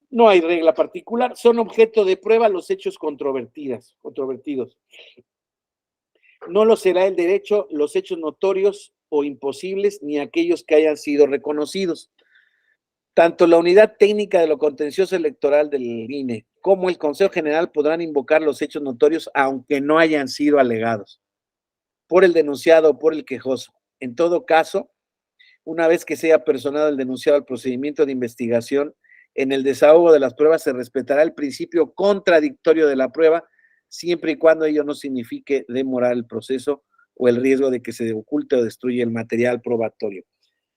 No hay regla particular, son objeto de prueba los hechos controvertidos. No lo será el derecho, los hechos notorios o imposibles, ni aquellos que hayan sido reconocidos. Tanto la Unidad Técnica de lo Contencioso Electoral del INE como el Consejo General podrán invocar los hechos notorios aunque no hayan sido alegados por el denunciado o por el quejoso. En todo caso, una vez que sea personado el denunciado al procedimiento de investigación, en el desahogo de las pruebas se respetará el principio contradictorio de la prueba, siempre y cuando ello no signifique demorar el proceso o el riesgo de que se oculte o destruya el material probatorio.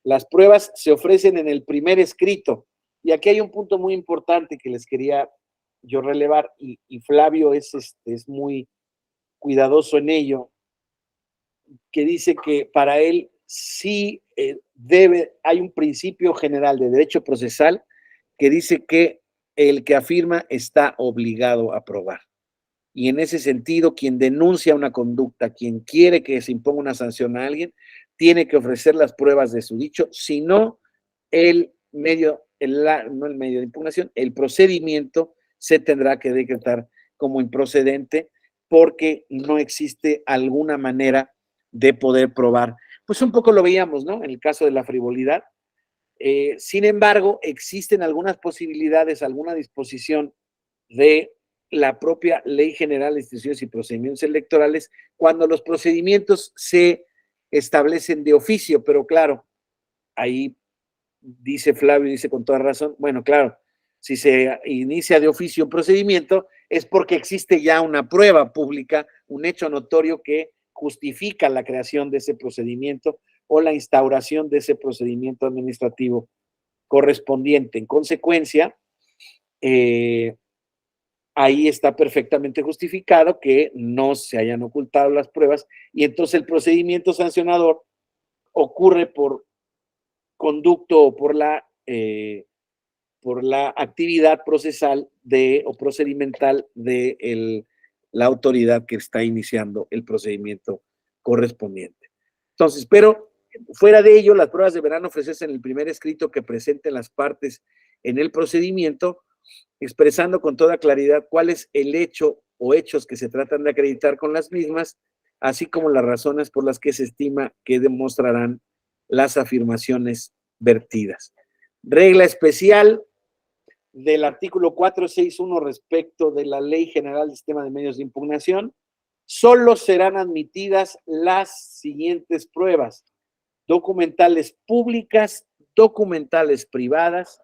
Las pruebas se ofrecen en el primer escrito, y aquí hay un punto muy importante que les quería yo relevar, y Flavio es muy cuidadoso en ello, que dice que para él sí hay un principio general de derecho procesal que dice que el que afirma está obligado a probar. Y en ese sentido, quien denuncia una conducta, quien quiere que se imponga una sanción a alguien, tiene que ofrecer las pruebas de su dicho, si no, el medio de impugnación, el procedimiento se tendrá que decretar como improcedente porque no existe alguna manera de poder probar. Pues un poco lo veíamos, ¿no? En el caso de la frivolidad. Sin embargo, existen algunas posibilidades, alguna disposición de la propia Ley General de Instituciones y Procedimientos Electorales cuando los procedimientos se establecen de oficio, pero claro, ahí dice Flavio, dice con toda razón, bueno, claro, si se inicia de oficio un procedimiento es porque existe ya una prueba pública, un hecho notorio que justifica la creación de ese procedimiento o la instauración de ese procedimiento administrativo correspondiente. En consecuencia, ahí está perfectamente justificado que no se hayan ocultado las pruebas y entonces el procedimiento sancionador ocurre por conducto o por la actividad procesal o procedimental de la autoridad que está iniciando el procedimiento correspondiente. Entonces, pero fuera de ello, las pruebas deberán ofrecerse en el primer escrito que presenten las partes en el procedimiento, expresando con toda claridad cuál es el hecho o hechos que se tratan de acreditar con las mismas, así como las razones por las que se estima que demostrarán las afirmaciones vertidas. Regla especial del artículo 461 respecto de la Ley General del Sistema de Medios de Impugnación, solo serán admitidas las siguientes pruebas: documentales públicas, documentales privadas,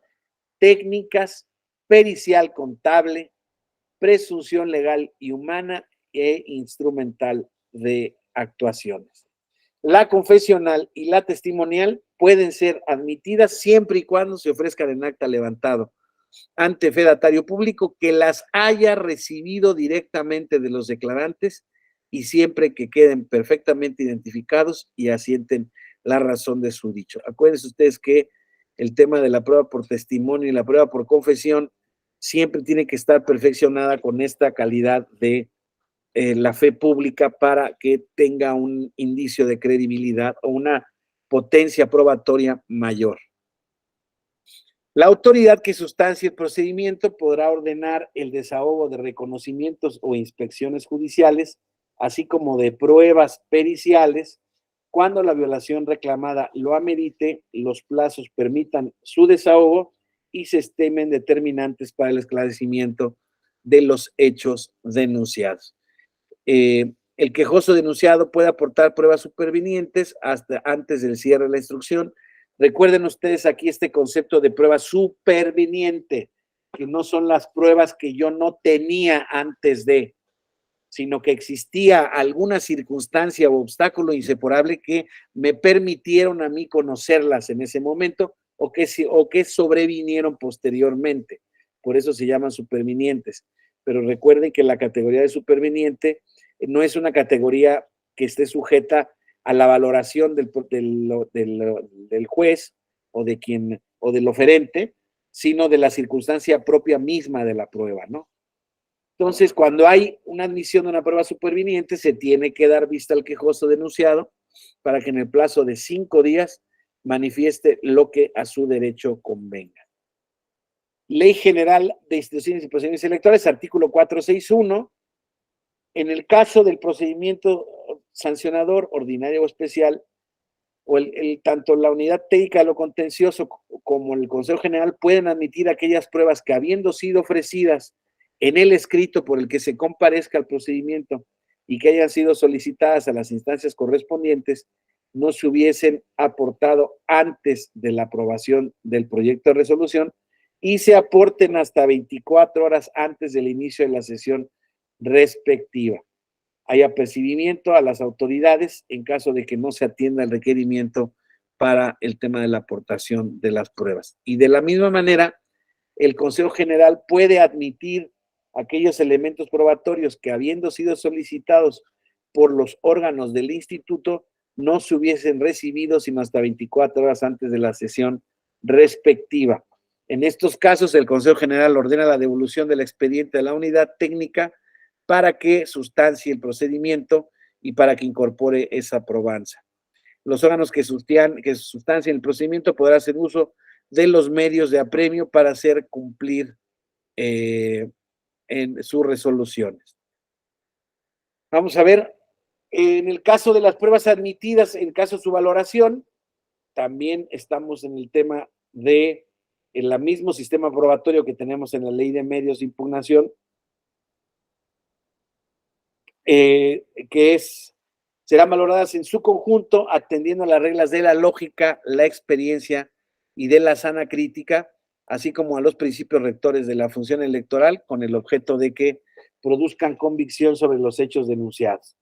técnicas, pericial contable, presunción legal y humana e instrumental de actuaciones. La confesional y la testimonial pueden ser admitidas siempre y cuando se ofrezcan en acta levantado ante fedatario público que las haya recibido directamente de los declarantes y siempre que queden perfectamente identificados y asienten la razón de su dicho. Acuérdense ustedes que el tema de la prueba por testimonio y la prueba por confesión siempre tiene que estar perfeccionada con esta calidad de la fe pública para que tenga un indicio de credibilidad o una potencia probatoria mayor. La autoridad que sustancie el procedimiento podrá ordenar el desahogo de reconocimientos o inspecciones judiciales, así como de pruebas periciales, cuando la violación reclamada lo amerite, los plazos permitan su desahogo y se estimen determinantes para el esclarecimiento de los hechos denunciados. El quejoso denunciado puede aportar pruebas supervinientes hasta antes del cierre de la instrucción. Recuerden ustedes aquí este concepto de prueba superviniente, que no son las pruebas que yo no tenía antes de, sino que existía alguna circunstancia o obstáculo inseparable que me permitieron a mí conocerlas en ese momento o que sobrevinieron posteriormente. Por eso se llaman supervinientes. Pero recuerden que la categoría de superviniente no es una categoría que esté sujeta a la valoración del juez o del oferente, sino de la circunstancia propia misma de la prueba, ¿no? Entonces, cuando hay una admisión de una prueba superviniente, se tiene que dar vista al quejoso denunciado para que en el plazo de 5 días manifieste lo que a su derecho convenga. Ley General de Instituciones y Procedimientos Electorales, artículo 461. En el caso del procedimiento sancionador, ordinario o especial, o tanto la unidad técnica de lo contencioso como el Consejo General pueden admitir aquellas pruebas que, habiendo sido ofrecidas en el escrito por el que se comparezca al procedimiento y que hayan sido solicitadas a las instancias correspondientes, no se hubiesen aportado antes de la aprobación del proyecto de resolución y se aporten hasta 24 horas antes del inicio de la sesión respectiva. Hay apercibimiento a las autoridades en caso de que no se atienda el requerimiento para el tema de la aportación de las pruebas. Y de la misma manera, el Consejo General puede admitir aquellos elementos probatorios que, habiendo sido solicitados por los órganos del instituto, no se hubiesen recibido sino hasta 24 horas antes de la sesión respectiva. En estos casos, el Consejo General ordena la devolución del expediente a la unidad técnica para que sustancie el procedimiento y para que incorpore esa probanza. Los órganos que sustancien el procedimiento podrán hacer uso de los medios de apremio para hacer cumplir en sus resoluciones. Vamos a ver, en el caso de las pruebas admitidas, en caso de su valoración, también estamos en el tema de el mismo sistema probatorio que tenemos en la Ley de Medios de Impugnación, serán valoradas en su conjunto atendiendo a las reglas de la lógica, la experiencia y de la sana crítica, así como a los principios rectores de la función electoral, con el objeto de que produzcan convicción sobre los hechos denunciados.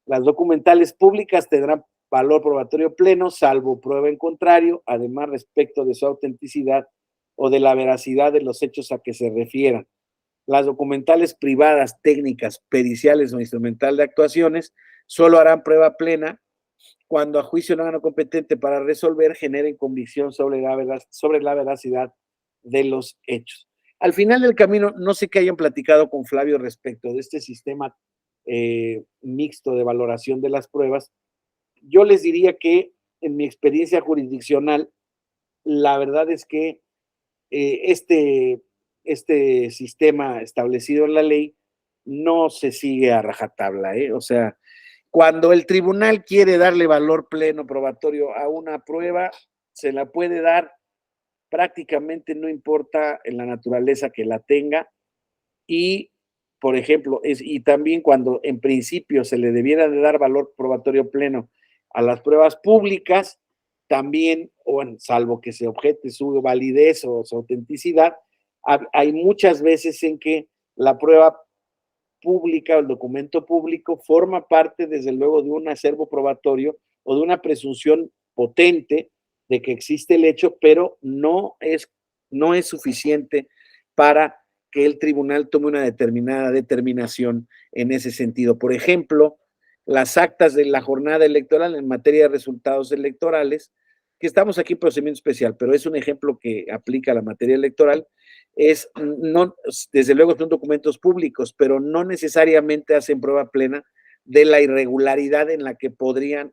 Las documentales públicas tendrán valor probatorio pleno, salvo prueba en contrario, además respecto de su autenticidad o de la veracidad de los hechos a que se refieran. Las documentales privadas, técnicas, periciales o instrumental de actuaciones solo harán prueba plena cuando, a juicio del órgano competente para resolver, generen convicción sobre la veracidad de los hechos. Al final del camino, no sé qué hayan platicado con Flavio respecto de este sistema mixto de valoración de las pruebas. Yo les diría que en mi experiencia jurisdiccional, la verdad es que este sistema establecido en la ley no se sigue a rajatabla, ¿eh? O sea, cuando el tribunal quiere darle valor pleno probatorio a una prueba, se la puede dar prácticamente, no importa en la naturaleza que la tenga. Y, por ejemplo, y también cuando en principio se le debiera de dar valor probatorio pleno a las pruebas públicas, también, o salvo que se objete su validez o su autenticidad, hay muchas veces en que la prueba pública o el documento público forma parte, desde luego, de un acervo probatorio o de una presunción potente de que existe el hecho, pero no es suficiente para que el tribunal tome una determinada determinación en ese sentido. Por ejemplo, las actas de la jornada electoral en materia de resultados electorales que estamos aquí en procedimiento especial, pero es un ejemplo que aplica a la materia electoral, es, no, desde luego son documentos públicos, pero no necesariamente hacen prueba plena de la irregularidad en la que podría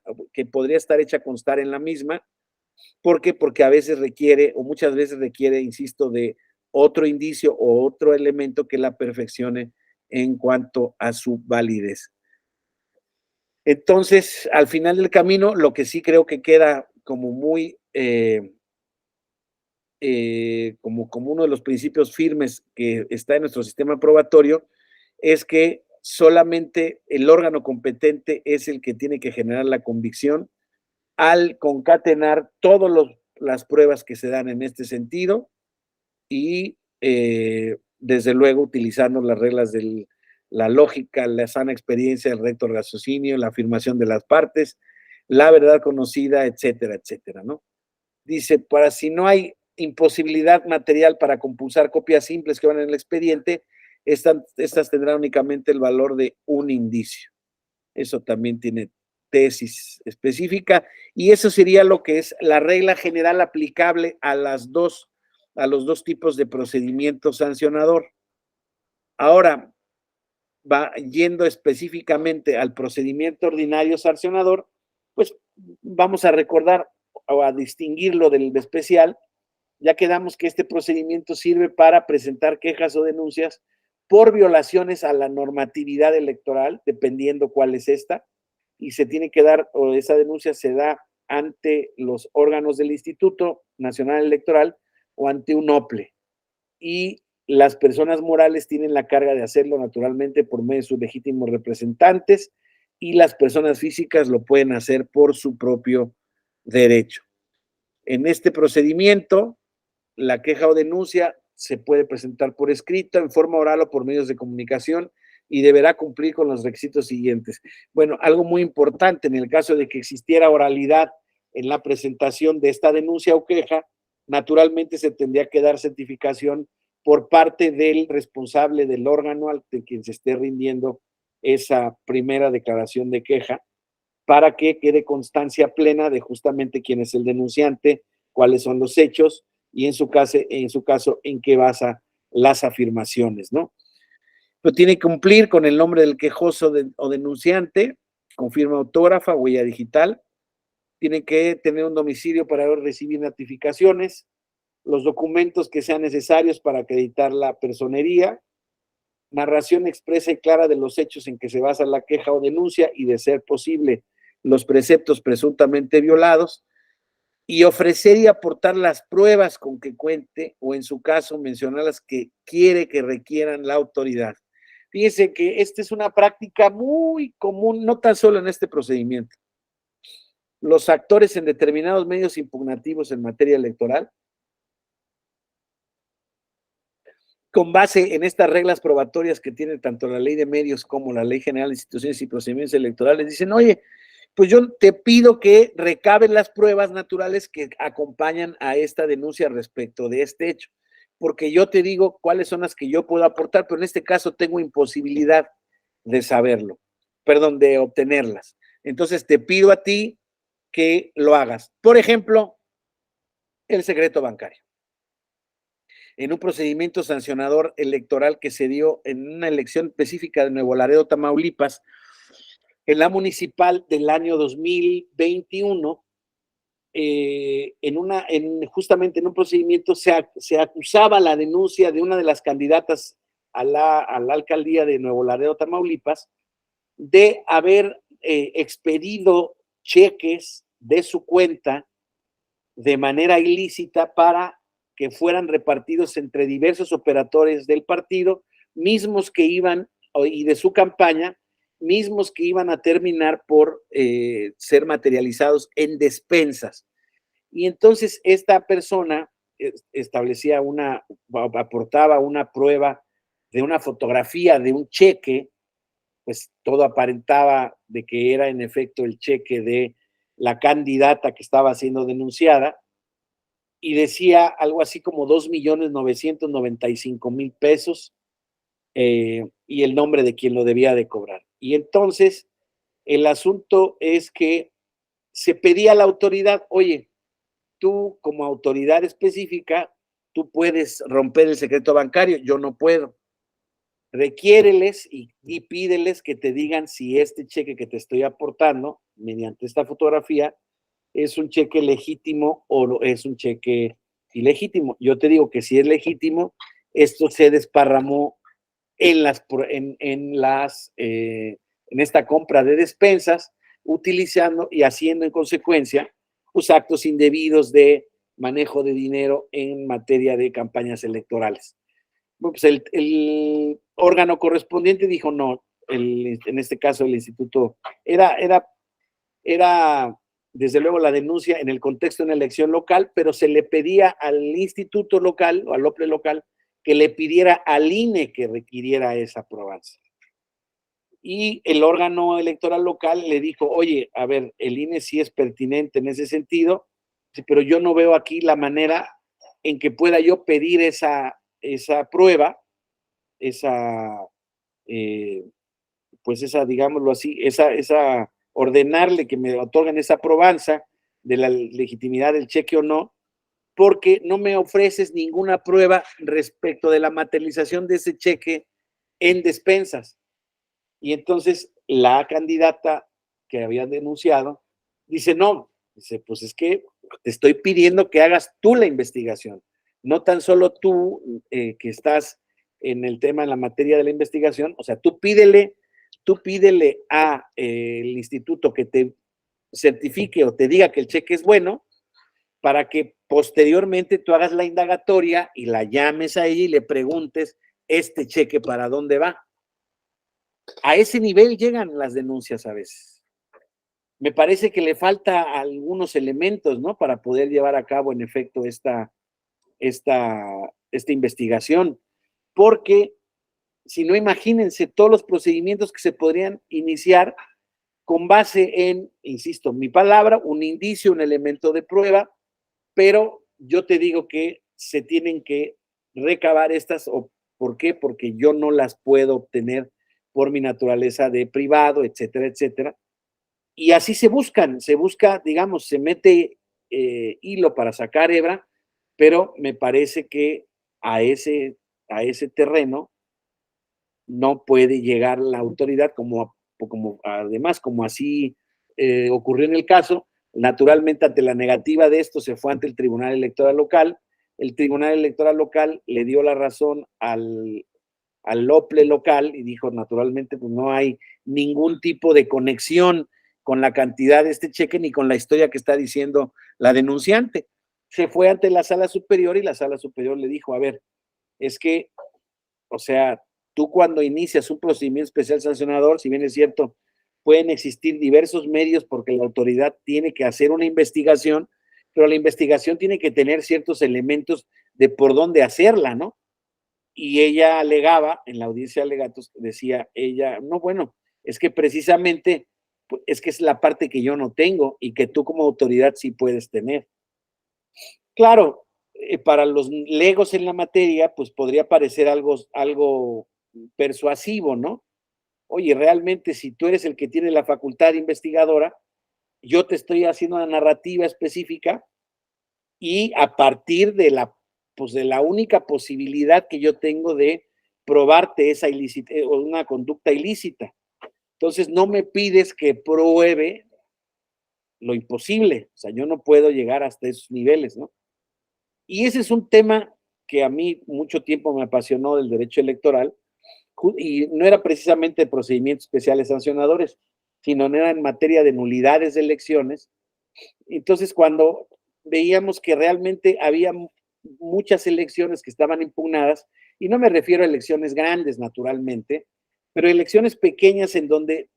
estar hecha constar en la misma. ¿Por qué? Porque a veces requiere, o muchas veces requiere, insisto, de otro indicio o otro elemento que la perfeccione en cuanto a su validez. Entonces, al final del camino, lo que sí creo que queda como muy, como uno de los principios firmes que está en nuestro sistema probatorio, es que solamente el órgano competente es el que tiene que generar la convicción al concatenar todas las pruebas que se dan en este sentido y, desde luego, utilizando las reglas de la lógica, la sana experiencia, el recto raciocinio, la afirmación de las partes, la verdad conocida, etcétera, etcétera, ¿no? Dice, para si no hay imposibilidad material para compulsar copias simples que van en el expediente, estas tendrán únicamente el valor de un indicio. Eso también tiene tesis específica y eso sería lo que es la regla general aplicable a los dos tipos de procedimiento sancionador. Ahora, va yendo específicamente al procedimiento ordinario sancionador, pues vamos a recordar o a distinguirlo del especial. Ya quedamos que este procedimiento sirve para presentar quejas o denuncias por violaciones a la normatividad electoral, dependiendo cuál es esta, y se tiene que dar, o esa denuncia se da ante los órganos del Instituto Nacional Electoral o ante un OPLE. Y las personas morales tienen la carga de hacerlo naturalmente por medio de sus legítimos representantes y las personas físicas lo pueden hacer por su propio derecho. En este procedimiento, la queja o denuncia se puede presentar por escrito, en forma oral o por medios de comunicación y deberá cumplir con los requisitos siguientes. Bueno, algo muy importante, en el caso de que existiera oralidad en la presentación de esta denuncia o queja, naturalmente se tendría que dar certificación por parte del responsable del órgano al de quien se esté rindiendo esa primera declaración de queja, para que quede constancia plena de justamente quién es el denunciante, cuáles son los hechos y en su caso en qué basa las afirmaciones, ¿no? Pero tiene que cumplir con el nombre del quejoso o denunciante, con firma autógrafa, huella digital, tiene que tener un domicilio para recibir notificaciones, los documentos que sean necesarios para acreditar la personería, narración expresa y clara de los hechos en que se basa la queja o denuncia y, de ser posible, los preceptos presuntamente violados, y ofrecer y aportar las pruebas con que cuente o, en su caso, mencionar las que quiere que requieran la autoridad. Fíjense que esta es una práctica muy común, no tan solo en este procedimiento. Los actores en determinados medios impugnativos en materia electoral, con base en estas reglas probatorias que tiene tanto la ley de medios como la ley general de instituciones y procedimientos electorales, dicen, oye, pues yo te pido que recaben las pruebas naturales que acompañan a esta denuncia respecto de este hecho, porque yo te digo cuáles son las que yo puedo aportar, pero en este caso tengo imposibilidad de saberlo, perdón, de obtenerlas. Entonces te pido a ti que lo hagas. Por ejemplo, el secreto bancario. En un procedimiento sancionador electoral que se dio en una elección específica de Nuevo Laredo, Tamaulipas, en la municipal del año 2021, justamente en un procedimiento se acusaba la denuncia de una de las candidatas a la alcaldía de Nuevo Laredo, Tamaulipas, de haber expedido cheques de su cuenta de manera ilícita para que fueran repartidos entre diversos operadores del partido, mismos que iban, y de su campaña, mismos que iban a terminar por ser materializados en despensas. Y entonces esta persona aportaba una prueba de una fotografía de un cheque, pues todo aparentaba de que era en efecto el cheque de la candidata que estaba siendo denunciada, y decía algo así como 2,995,000 pesos, y el nombre de quien lo debía de cobrar. Y entonces el asunto es que se pedía a la autoridad, oye, tú como autoridad específica, tú puedes romper el secreto bancario, yo no puedo. Requiéreles y pídeles que te digan si este cheque que te estoy aportando mediante esta fotografía es un cheque legítimo o es un cheque ilegítimo. Yo te digo que si es legítimo, esto se desparramó en esta compra de despensas, utilizando y haciendo en consecuencia pues, actos indebidos de manejo de dinero en materia de campañas electorales. Pues el órgano correspondiente dijo no, en este caso el instituto, era desde luego la denuncia en el contexto de una elección local, pero se le pedía al instituto local o al OPLE local que le pidiera al INE que requiriera esa aprobación. Y el órgano electoral local le dijo, oye, a ver, el INE sí es pertinente en ese sentido, pero yo no veo aquí la manera en que pueda yo pedir esa prueba, pues esa, digámoslo así, esa ordenarle que me otorguen esa aprobanza de la legitimidad del cheque o no, porque no me ofreces ninguna prueba respecto de la materialización de ese cheque en despensas. Y entonces la candidata que había denunciado dice, no, dice, pues es que te estoy pidiendo que hagas tú la investigación, no tan solo tú que estás en el tema, en la materia de la investigación, o sea, tú pídele a el instituto que te certifique o te diga que el cheque es bueno, para que posteriormente tú hagas la indagatoria y la llames a ella y le preguntes, ¿este cheque para dónde va? A ese nivel llegan las denuncias a veces. Me parece que le falta algunos elementos, ¿no? Para poder llevar a cabo, en efecto, esta investigación. Porque, si no, imagínense todos los procedimientos que se podrían iniciar con base en, insisto, mi palabra, un indicio, un elemento de prueba, pero yo te digo que se tienen que recabar estas, ¿por qué? Porque yo no las puedo obtener por mi naturaleza de privado, etcétera, etcétera. Y así se busca, digamos, se mete hilo para sacar hebra, pero me parece que a ese terreno no puede llegar la autoridad, como además, como así ocurrió en el caso, naturalmente ante la negativa de esto se fue ante el Tribunal Electoral Local, el Tribunal Electoral Local le dio la razón al OPLE local y dijo, naturalmente, pues no hay ningún tipo de conexión con la cantidad de este cheque ni con la historia que está diciendo la denunciante. Se fue ante la sala superior y la sala superior le dijo, a ver, es que, o sea, tú cuando inicias un procedimiento especial sancionador, si bien es cierto, pueden existir diversos medios porque la autoridad tiene que hacer una investigación, pero la investigación tiene que tener ciertos elementos de por dónde hacerla, ¿no? Y ella alegaba, en la audiencia de alegatos, decía ella, no, bueno, es que precisamente, es que es la parte que yo no tengo y que tú como autoridad sí puedes tener. Claro, para los legos en la materia, pues podría parecer algo persuasivo, ¿no? Oye, realmente si tú eres el que tiene la facultad investigadora, yo te estoy haciendo una narrativa específica y a partir de la única posibilidad que yo tengo de probarte esa ilícita o una conducta ilícita. Entonces no me pides que pruebe lo imposible, o sea, yo no puedo llegar hasta esos niveles, ¿no? Y ese es un tema que a mí mucho tiempo me apasionó del derecho electoral, y no era precisamente de procedimientos especiales sancionadores, sino era en materia de nulidades de elecciones. Entonces, cuando veíamos que realmente había muchas elecciones que estaban impugnadas, y no me refiero a elecciones grandes, naturalmente, pero elecciones pequeñas en donde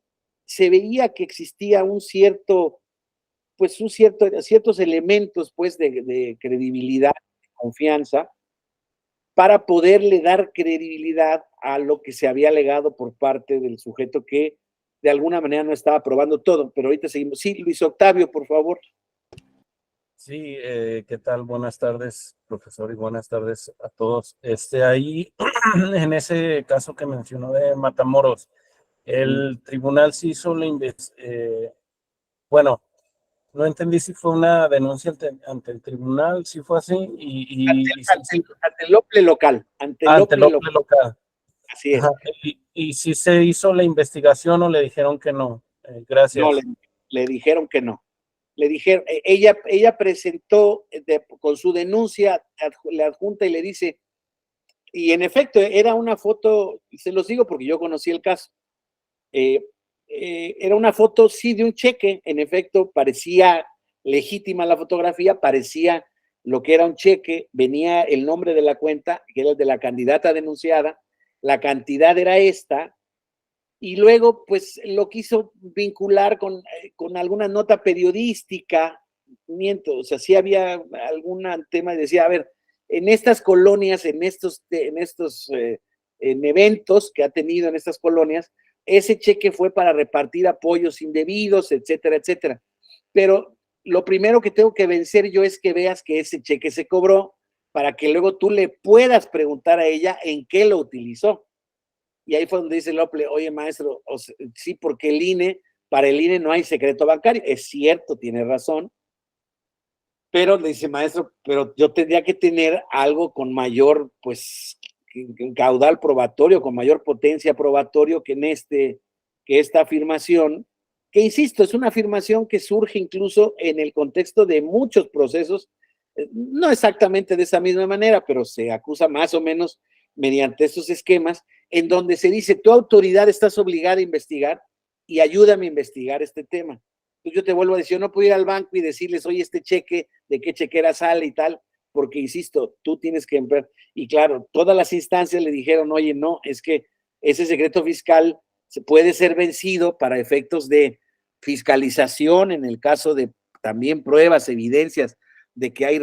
se veía que existía ciertos elementos, pues, de credibilidad, de confianza, para poderle dar credibilidad a lo que se había alegado por parte del sujeto que de alguna manera no estaba probando todo. Pero ahorita seguimos. Sí, Luis Octavio, por favor. Sí, ¿qué tal? Buenas tardes, profesor, y buenas tardes a todos. Ahí, en ese caso que mencionó de Matamoros, el tribunal sí hizo bueno, No entendí si fue una denuncia ante el tribunal, si fue así, Ante el OPLE local, ante el ante el OPLE OPLE local, local. así Ajá. es. Y si se hizo la investigación o le dijeron que no. No, Gracias. le dijeron que no. Le dijeron, ella presentó con su denuncia, le adjunta y le dice, y en efecto era una foto, se los digo porque yo conocí el caso, era una foto, sí, de un cheque, en efecto, parecía legítima la fotografía, parecía lo que era un cheque, venía el nombre de la cuenta, que era el de la candidata denunciada, la cantidad era esta, y luego pues lo quiso vincular con alguna nota periodística, miento, o sea, sí había algún tema y decía, a ver, en estas colonias, en eventos que ha tenido en estas colonias, ese cheque fue para repartir apoyos indebidos, etcétera, etcétera. Pero lo primero que tengo que vencer yo es que veas que ese cheque se cobró para que luego tú le puedas preguntar a ella en qué lo utilizó. Y ahí fue donde dice Lople, oye maestro, sí, porque para el INE no hay secreto bancario. Es cierto, tiene razón, pero le dice maestro, pero yo tendría que tener algo con mayor, pues, caudal probatorio, con mayor potencia probatorio que esta afirmación, que insisto, es una afirmación que surge incluso en el contexto de muchos procesos, no exactamente de esa misma manera, pero se acusa más o menos mediante estos esquemas, en donde se dice, tu autoridad estás obligada a investigar y ayúdame a investigar este tema. Entonces yo te vuelvo a decir, yo no puedo ir al banco y decirles, oye, este cheque, de qué chequera sale y tal, porque insisto, tú tienes que ver. Y claro, todas las instancias le dijeron, oye, no, es que ese secreto fiscal se puede ser vencido para efectos de fiscalización, en el caso de también pruebas, evidencias de que hay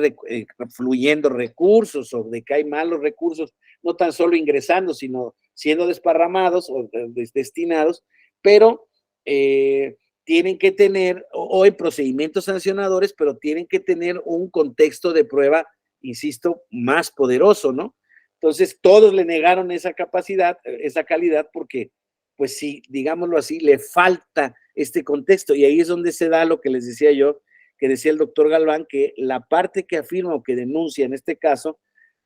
fluyendo recursos o de que hay malos recursos, no tan solo ingresando, sino siendo desparramados o destinados, pero tienen que tener, o en procedimientos sancionadores, pero tienen que tener un contexto de prueba, insisto, más poderoso, ¿no? Entonces, todos le negaron esa capacidad, esa calidad, porque, pues sí, digámoslo así, le falta este contexto. Y ahí es donde se da lo que les decía yo, que decía el doctor Galván, que la parte que afirma o que denuncia en este caso,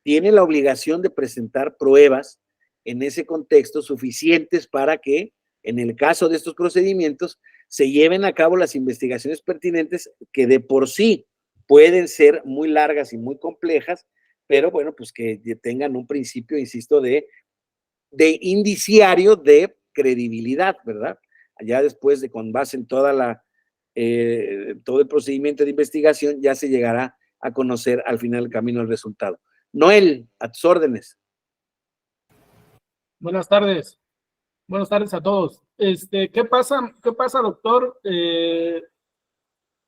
tiene la obligación de presentar pruebas en ese contexto suficientes para que, en el caso de estos procedimientos, se lleven a cabo las investigaciones pertinentes que de por sí pueden ser muy largas y muy complejas, pero bueno, pues que tengan un principio, insisto, de indiciario de credibilidad, ¿verdad? Ya después de con base en todo el procedimiento de investigación, ya se llegará a conocer al final del camino el resultado. Noel, a tus órdenes. Buenas tardes. Buenas tardes a todos. ¿Qué pasa, doctor?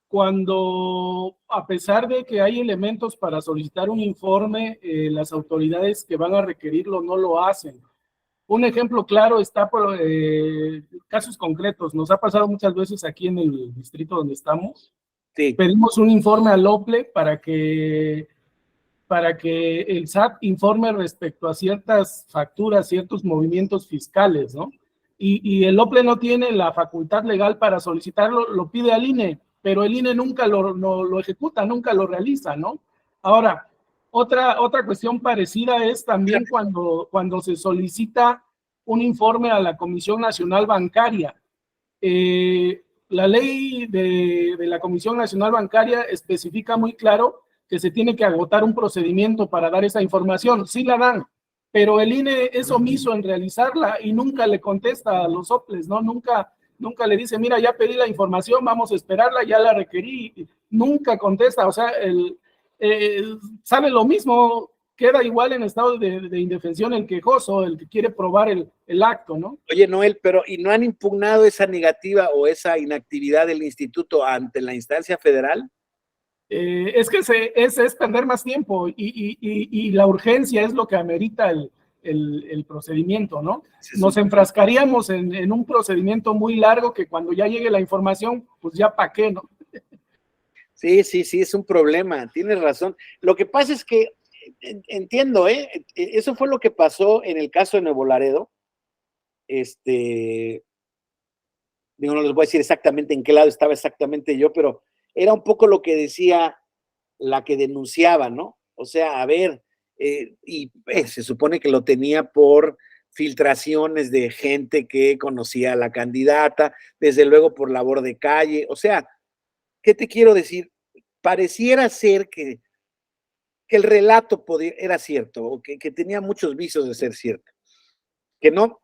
Cuando, a pesar de que hay elementos para solicitar un informe, las autoridades que van a requerirlo no lo hacen. Un ejemplo claro está por casos concretos. Nos ha pasado muchas veces aquí en el distrito donde estamos. Sí. Pedimos un informe al OPLE para que el SAT informe respecto a ciertas facturas, ciertos movimientos fiscales, ¿no? Y el OPLE no tiene la facultad legal para solicitarlo, lo pide al INE, pero el INE nunca lo ejecuta, nunca lo realiza, ¿no? Ahora, otra cuestión parecida es también cuando se solicita un informe a la Comisión Nacional Bancaria. La ley de la Comisión Nacional Bancaria especifica muy claro que se tiene que agotar un procedimiento para dar esa información. Sí la dan, pero el INE es omiso en realizarla y nunca le contesta a los OPLES, ¿no? Nunca le dice, mira, ya pedí la información, vamos a esperarla, ya la requerí. Nunca contesta, o sea, sale lo mismo, queda igual en estado de indefensión el quejoso, el que quiere probar el acto, ¿no? Oye, Noel, pero ¿y no han impugnado esa negativa o esa inactividad del instituto ante la instancia federal? Es que es perder más tiempo y la urgencia es lo que amerita el procedimiento, ¿no? Nos enfrascaríamos en un procedimiento muy largo que cuando ya llegue la información, pues ya para qué, ¿no? Sí, es un problema, tienes razón. Lo que pasa es que, entiendo, eso fue lo que pasó en el caso de Nuevo Laredo. Digo, no les voy a decir exactamente en qué lado estaba exactamente yo, pero era un poco lo que decía la que denunciaba, ¿no? O sea, a ver, se supone que lo tenía por filtraciones de gente que conocía a la candidata, desde luego por labor de calle, o sea, ¿qué te quiero decir? Pareciera ser que el relato era cierto, o que tenía muchos visos de ser cierto, que no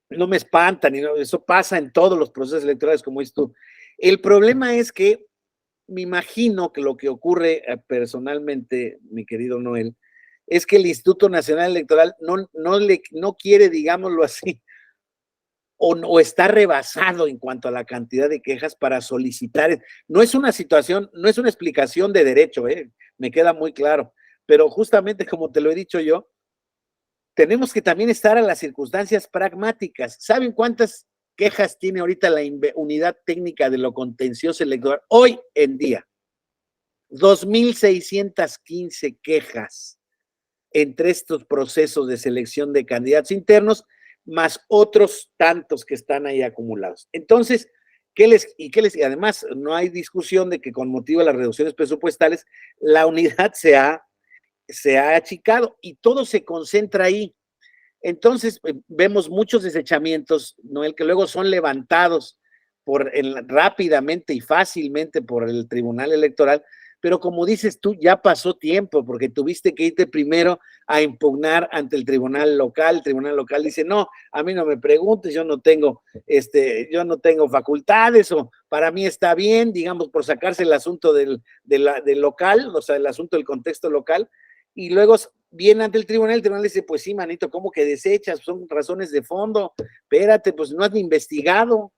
me espantan, eso pasa en todos los procesos electorales, como dices tú. El problema es que me imagino que lo que ocurre personalmente, mi querido Noel, es que el Instituto Nacional Electoral no quiere, digámoslo así, o está rebasado en cuanto a la cantidad de quejas para solicitar. No es una situación, no es una explicación de derecho, me queda muy claro, pero justamente como te lo he dicho yo, tenemos que también estar a las circunstancias pragmáticas. ¿Saben cuántas quejas tiene ahorita la unidad técnica de lo contencioso electoral hoy en día? 2,615 quejas entre estos procesos de selección de candidatos internos, más otros tantos que están ahí acumulados. Entonces, y además, no hay discusión de que con motivo de las reducciones presupuestales, la unidad se ha achicado y todo se concentra ahí. Entonces, vemos muchos desechamientos, Noel, que luego son levantados rápidamente y fácilmente por el Tribunal Electoral, pero como dices tú, ya pasó tiempo, porque tuviste que irte primero a impugnar ante el Tribunal Local. El Tribunal Local dice, no, a mí no me preguntes, yo no tengo facultades, o para mí está bien, digamos, por sacarse el asunto del local, o sea, el asunto del contexto local, y luego viene ante el tribunal dice, pues sí, manito, ¿cómo que desechas? Son razones de fondo, espérate, pues no has investigado.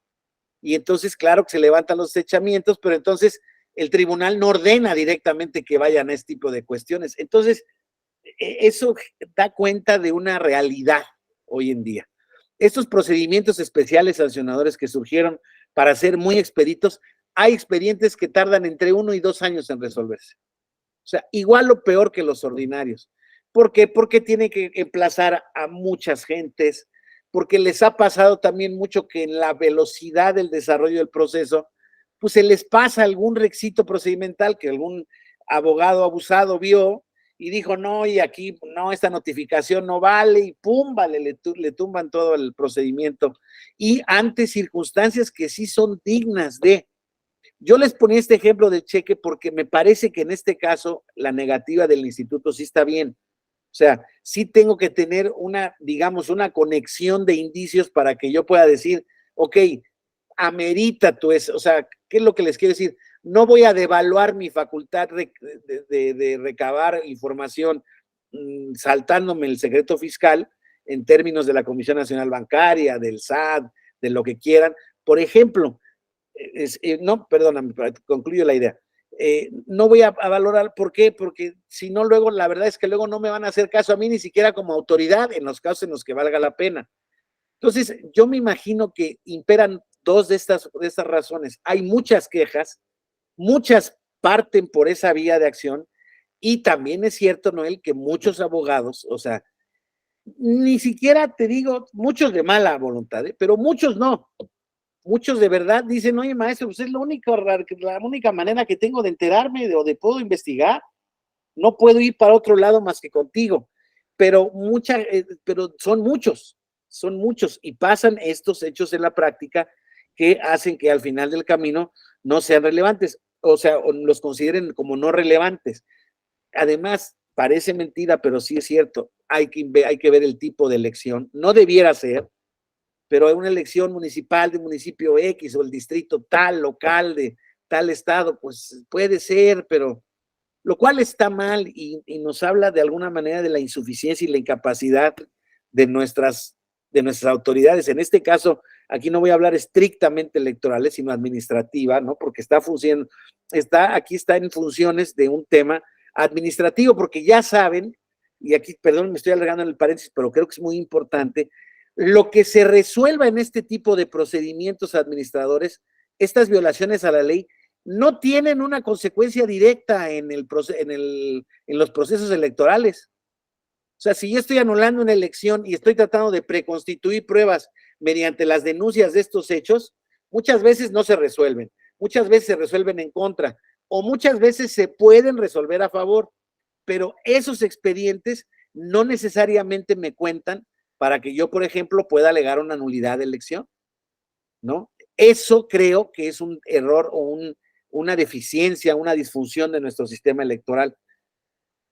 Y entonces, claro que se levantan los desechamientos, pero entonces el tribunal no ordena directamente que vayan a este tipo de cuestiones. Entonces, eso da cuenta de una realidad hoy en día. Estos procedimientos especiales sancionadores que surgieron para ser muy expeditos, hay expedientes que tardan entre 1 y 2 años en resolverse. O sea, igual o peor que los ordinarios. ¿Por qué? Porque tiene que emplazar a muchas gentes, porque les ha pasado también mucho que en la velocidad del desarrollo del proceso, pues se les pasa algún requisito procedimental que algún abogado abusado vio y dijo, no, y aquí, no, esta notificación no vale, y pum, vale, le tumban todo el procedimiento. Y ante circunstancias que sí son dignas de. Yo les ponía este ejemplo del cheque porque me parece que en este caso la negativa del instituto sí está bien. O sea, sí tengo que tener digamos, una conexión de indicios para que yo pueda decir, ok, amerita o sea, ¿qué es lo que les quiero decir? No voy a devaluar mi facultad de recabar información saltándome el secreto fiscal en términos de la Comisión Nacional Bancaria, del SAT, de lo que quieran. Por ejemplo, no, perdóname, concluyo la idea. No voy a valorar, ¿por qué? Porque si no, luego, la verdad es que luego no me van a hacer caso a mí ni siquiera como autoridad en los casos en los que valga la pena. Entonces, yo me imagino que imperan dos de estas razones. Hay muchas quejas, muchas parten por esa vía de acción, y también es cierto, Noel, que muchos abogados, o sea, ni siquiera te digo, muchos de mala voluntad, pero muchos no. Muchos de verdad dicen, oye, maestro, pues es la única manera que tengo de enterarme o de puedo investigar. No puedo ir para otro lado más que contigo. Pero son muchos y pasan estos hechos en la práctica que hacen que al final del camino no sean relevantes, o sea, o los consideren como no relevantes. Además, parece mentira, pero sí es cierto, hay que ver el tipo de elección. No debiera ser, pero hay una elección municipal de municipio X o el distrito tal, local de tal estado, pues puede ser, pero lo cual está mal y nos habla de alguna manera de la insuficiencia y la incapacidad de nuestras autoridades. En este caso, aquí no voy a hablar estrictamente electorales, sino administrativa, ¿no? Porque aquí está en funciones de un tema administrativo, porque ya saben, y aquí, perdón, me estoy alargando en el paréntesis, pero creo que es muy importante, lo que se resuelva en este tipo de procedimientos administradores, estas violaciones a la ley, no tienen una consecuencia directa en los procesos electorales. O sea, si yo estoy anulando una elección y estoy tratando de preconstituir pruebas mediante las denuncias de estos hechos, muchas veces no se resuelven. muchas veces se resuelven en contra o muchas veces se pueden resolver a favor, pero esos expedientes no necesariamente me cuentan para que yo, por ejemplo, pueda alegar una nulidad de elección, ¿no? Eso creo que es un error o una deficiencia, una disfunción de nuestro sistema electoral.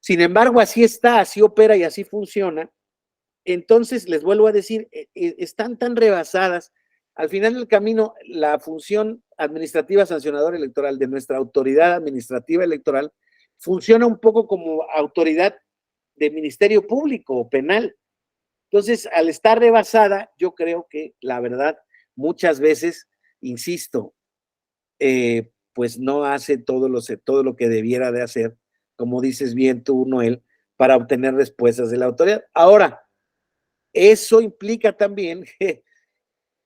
Sin embargo, así está, así opera y así funciona. Entonces, les vuelvo a decir, están tan rebasadas. Al final del camino, la función administrativa sancionadora electoral de nuestra autoridad administrativa electoral funciona un poco como autoridad de ministerio público o penal. Entonces, al estar rebasada, yo creo que la verdad, muchas veces, insisto, pues no hace todo lo que debiera de hacer, como dices bien tú, Noel, para obtener respuestas de la autoridad. Ahora, eso implica también que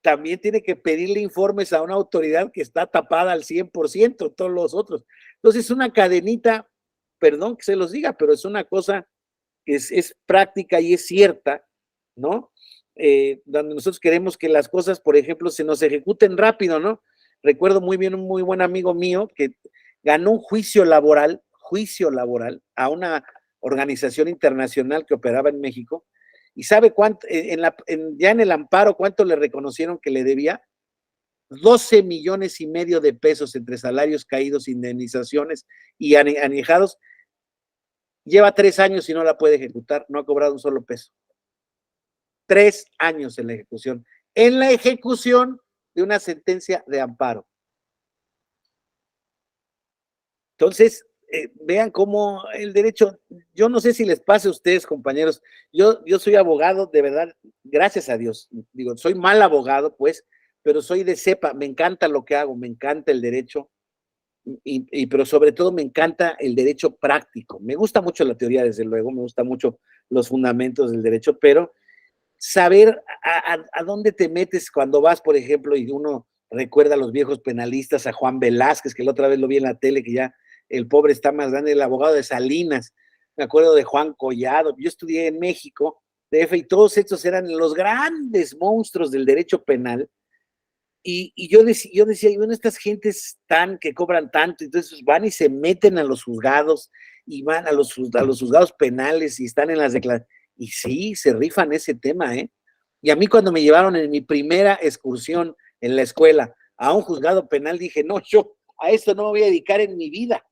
también tiene que pedirle informes a una autoridad que está tapada al 100%, todos los otros. Entonces, es una cadenita, perdón que se los diga, pero es una cosa que es práctica y es cierta, ¿no? Donde nosotros queremos que las cosas, por ejemplo, se nos ejecuten rápido, ¿no? Recuerdo muy bien un muy buen amigo mío que ganó un juicio laboral a una organización internacional que operaba en México. ¿Y sabe cuánto, ya en el amparo, cuánto le reconocieron que le debía? 12 millones y medio de pesos entre salarios caídos, indemnizaciones y anejados. Lleva 3 años y no la puede ejecutar, no ha cobrado un solo peso. 3 años en la ejecución de una sentencia de amparo. Entonces, vean cómo el derecho, yo no sé si les pase a ustedes, compañeros, yo soy abogado, de verdad, gracias a Dios, digo, soy mal abogado, pues, pero soy de cepa, me encanta lo que hago, me encanta el derecho, pero sobre todo me encanta el derecho práctico. Me gusta mucho la teoría, desde luego, me gusta mucho los fundamentos del derecho, pero saber a dónde te metes cuando vas, por ejemplo, y uno recuerda a los viejos penalistas, a Juan Velázquez, que la otra vez lo vi en la tele, que ya el pobre está más grande, el abogado de Salinas, me acuerdo de Juan Collado. Yo estudié en México, DF, y todos estos eran los grandes monstruos del derecho penal. Y yo decía, bueno, estas gentes que cobran tanto, entonces van y se meten a los juzgados y van a los juzgados penales y están en las declaraciones. Y sí, se rifan ese tema, ¿eh? Y a mí cuando me llevaron en mi primera excursión en la escuela a un juzgado penal, dije, no, yo a esto no me voy a dedicar en mi vida.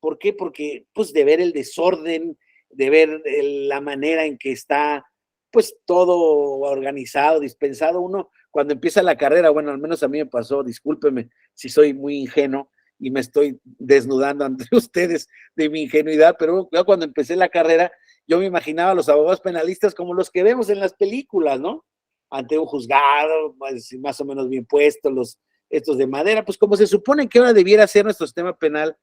¿Por qué? Porque, pues, de ver el desorden, de ver la manera en que está, pues, todo organizado, dispensado, uno, cuando empieza la carrera, bueno, al menos a mí me pasó, discúlpeme si soy muy ingenuo y me estoy desnudando ante ustedes de mi ingenuidad, pero yo cuando empecé la carrera, yo me imaginaba a los abogados penalistas como los que vemos en las películas, ¿no? Ante un juzgado, más o menos bien puestos, estos de madera, pues como se supone que ahora debiera ser nuestro sistema penal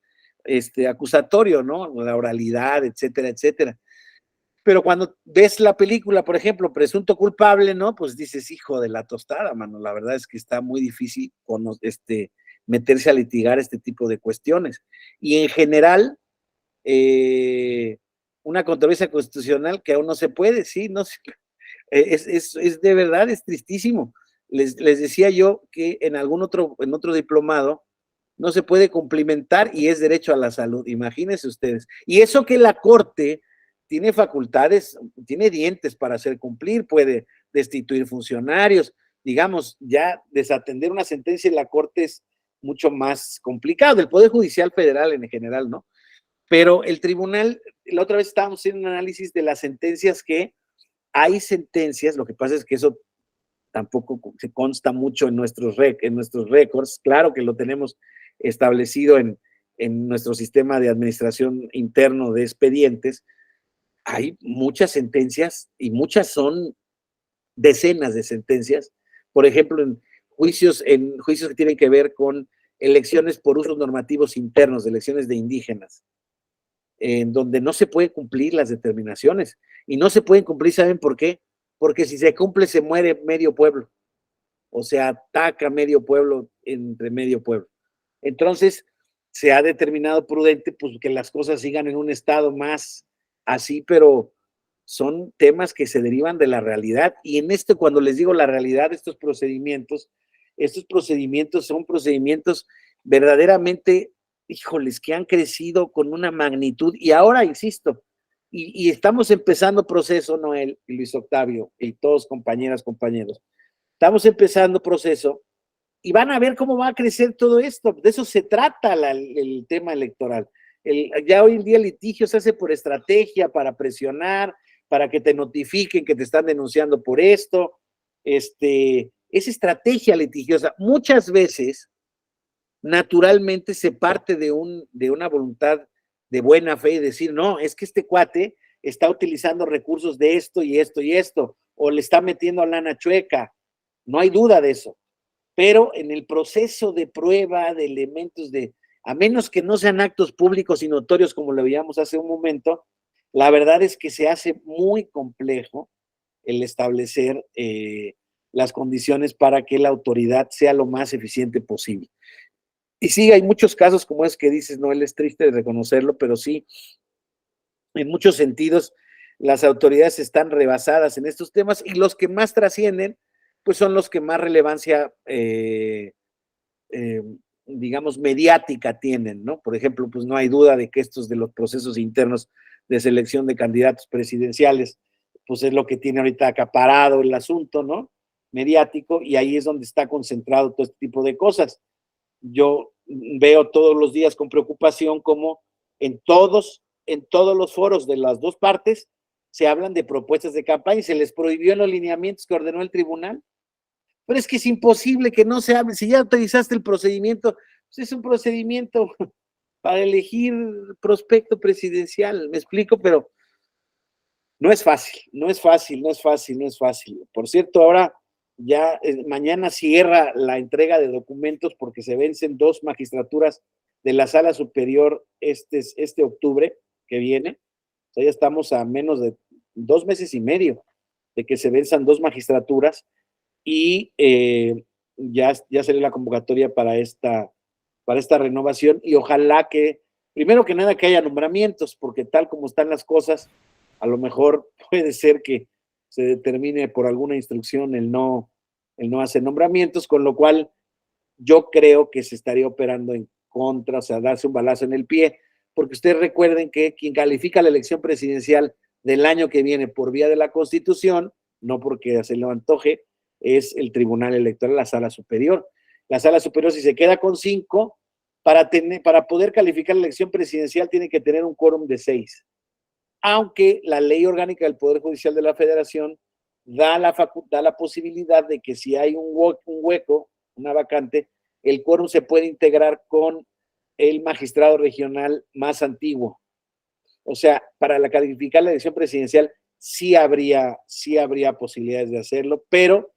acusatorio, ¿no? La oralidad, etcétera, etcétera. Pero cuando ves la película, por ejemplo, Presunto Culpable, ¿no? Pues dices, hijo de la tostada, mano. La verdad es que está muy difícil meterse a litigar este tipo de cuestiones. Y en general, una controversia constitucional que aún no se puede, sí, no sé. Es de verdad, es tristísimo. Les decía yo que en otro diplomado no se puede cumplimentar y es derecho a la salud, imagínense ustedes. Y eso que la Corte tiene facultades, tiene dientes para hacer cumplir, puede destituir funcionarios, digamos, ya desatender una sentencia en la Corte es mucho más complicado, el Poder Judicial Federal en general, ¿no? Pero el tribunal, la otra vez estábamos haciendo un análisis de las sentencias que hay sentencias, lo que pasa es que eso tampoco se consta mucho en nuestros récords, claro que lo tenemos establecido en nuestro sistema de administración interno de expedientes. Hay muchas sentencias y muchas son decenas de sentencias, por ejemplo, en juicios que tienen que ver con elecciones por usos normativos internos, elecciones de indígenas, en donde no se pueden cumplir las determinaciones y no se pueden cumplir, ¿saben por qué? Porque si se cumple se muere medio pueblo, o se ataca medio pueblo entre medio pueblo. Entonces, se ha determinado prudente pues que las cosas sigan en un estado más así, pero son temas que se derivan de la realidad. Y en esto, cuando les digo la realidad de estos procedimientos son procedimientos verdaderamente, híjoles, que han crecido con una magnitud, y ahora, insisto, y estamos empezando proceso, Noel y Luis Octavio, y todos compañeras, compañeros, estamos empezando proceso, y van a ver cómo va a crecer todo esto. De eso se trata el tema electoral. Ya hoy en día el litigio se hace por estrategia, para presionar, para que te notifiquen que te están denunciando por esto. Es estrategia litigiosa. Muchas veces, naturalmente, se parte de una voluntad de buena fe y decir, no, es que este cuate está utilizando recursos de esto y esto y esto, o le está metiendo a lana chueca. No hay duda de eso. Pero en el proceso de prueba de elementos a menos que no sean actos públicos y notorios como lo veíamos hace un momento, la verdad es que se hace muy complejo el establecer las condiciones para que la autoridad sea lo más eficiente posible. Y sí, hay muchos casos como es que dices, Noel, es triste de reconocerlo, pero sí, en muchos sentidos, las autoridades están rebasadas en estos temas y los que más trascienden pues son los que más relevancia, digamos, mediática tienen, ¿no? Por ejemplo, pues no hay duda de que estos de los procesos internos de selección de candidatos presidenciales, pues es lo que tiene ahorita acaparado el asunto, ¿no? Mediático, y ahí es donde está concentrado todo este tipo de cosas. Yo veo todos los días con preocupación cómo en todos los foros de las dos partes se hablan de propuestas de campaña y se les prohibió en los lineamientos que ordenó el tribunal. Pero es que es imposible que no se hable. Si ya autorizaste el procedimiento, pues es un procedimiento para elegir prospecto presidencial. Me explico, pero no es fácil, no es fácil, no es fácil, no es fácil. Por cierto, ahora ya mañana cierra la entrega de documentos porque se vencen 2 magistraturas de la Sala Superior este octubre que viene. O sea, ya estamos a menos de 2 meses y medio de que se venzan 2 magistraturas. Y ya salió la convocatoria para esta renovación y ojalá que, primero que nada, que haya nombramientos, porque tal como están las cosas, a lo mejor puede ser que se determine por alguna instrucción el no hacer nombramientos, con lo cual yo creo que se estaría operando en contra, o sea, darse un balazo en el pie, porque ustedes recuerden que quien califica la elección presidencial del año que viene por vía de la Constitución, no porque se lo antoje, es el Tribunal Electoral, la Sala Superior. La Sala Superior, si se queda con 5, para poder calificar la elección presidencial tiene que tener un quórum de 6. Aunque la Ley Orgánica del Poder Judicial de la Federación da la posibilidad de que si hay un hueco, una vacante, el quórum se puede integrar con el magistrado regional más antiguo. O sea, para calificar la elección presidencial sí habría posibilidades de hacerlo, pero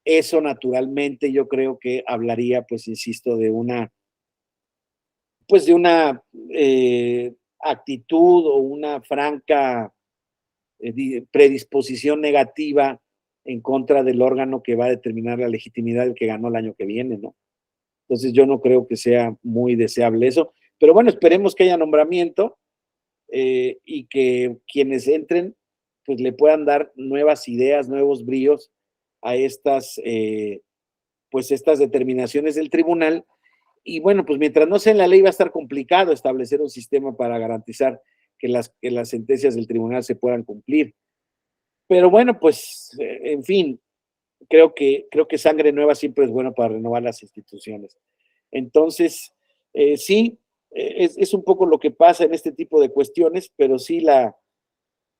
eso naturalmente yo creo que hablaría, pues insisto, de una actitud o una franca predisposición negativa en contra del órgano que va a determinar la legitimidad del que ganó el año que viene, ¿no? Entonces yo no creo que sea muy deseable eso, pero bueno, esperemos que haya nombramiento y que quienes entren pues le puedan dar nuevas ideas, nuevos bríos a estas determinaciones del tribunal. Y bueno, pues mientras no sea en la ley va a estar complicado establecer un sistema para garantizar que las sentencias del tribunal se puedan cumplir. Pero bueno, pues en fin, creo que sangre nueva siempre es bueno para renovar las instituciones. Entonces, sí, es un poco lo que pasa en este tipo de cuestiones, pero sí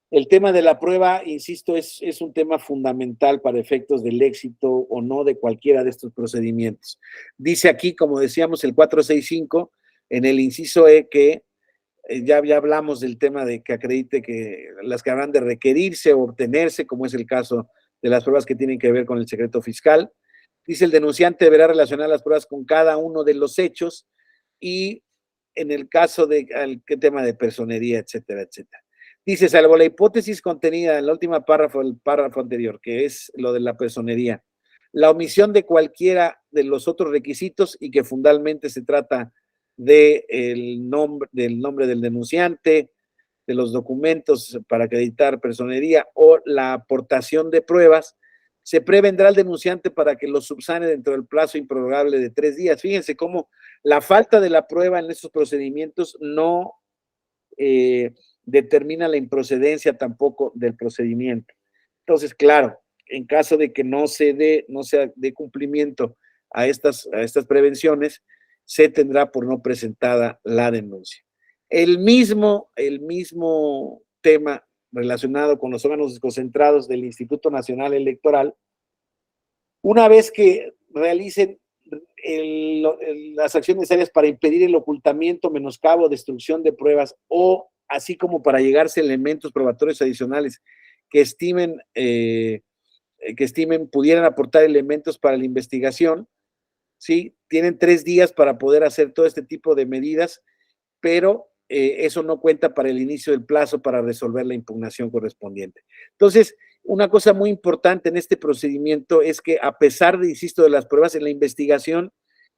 el tema de la prueba, insisto, es un tema fundamental para efectos del éxito o no de cualquiera de estos procedimientos. Dice aquí, como decíamos, el 465, en el inciso E, que ya hablamos del tema de que acredite que las que habrán de requerirse o obtenerse, como es el caso de las pruebas que tienen que ver con el secreto fiscal. Dice, el denunciante deberá relacionar las pruebas con cada uno de los hechos y en el caso de qué tema de personería, etcétera, etcétera. Dice, salvo la hipótesis contenida en la última párrafo, el párrafo anterior, que es lo de la personería, la omisión de cualquiera de los otros requisitos y que fundamentalmente se trata del nombre del denunciante, de los documentos para acreditar personería o la aportación de pruebas, se prevendrá al denunciante para que lo subsane dentro del plazo improrrogable de 3 días. Fíjense cómo La falta de la prueba en estos procedimientos no determina la improcedencia tampoco del procedimiento. Entonces, claro, en caso de que no se dé cumplimiento a estas prevenciones, se tendrá por no presentada la denuncia. El mismo tema relacionado con los órganos desconcentrados del Instituto Nacional Electoral, una vez que realicen las acciones necesarias para impedir el ocultamiento, menoscabo, destrucción de pruebas, o así como para llegarse elementos probatorios adicionales que estimen pudieran aportar elementos para la investigación, ¿sí? Tienen 3 días para poder hacer todo este tipo de medidas, pero eso no cuenta para el inicio del plazo para resolver la impugnación correspondiente. Entonces, una cosa muy importante en este procedimiento es que, a pesar de, insisto, de las pruebas en la investigación,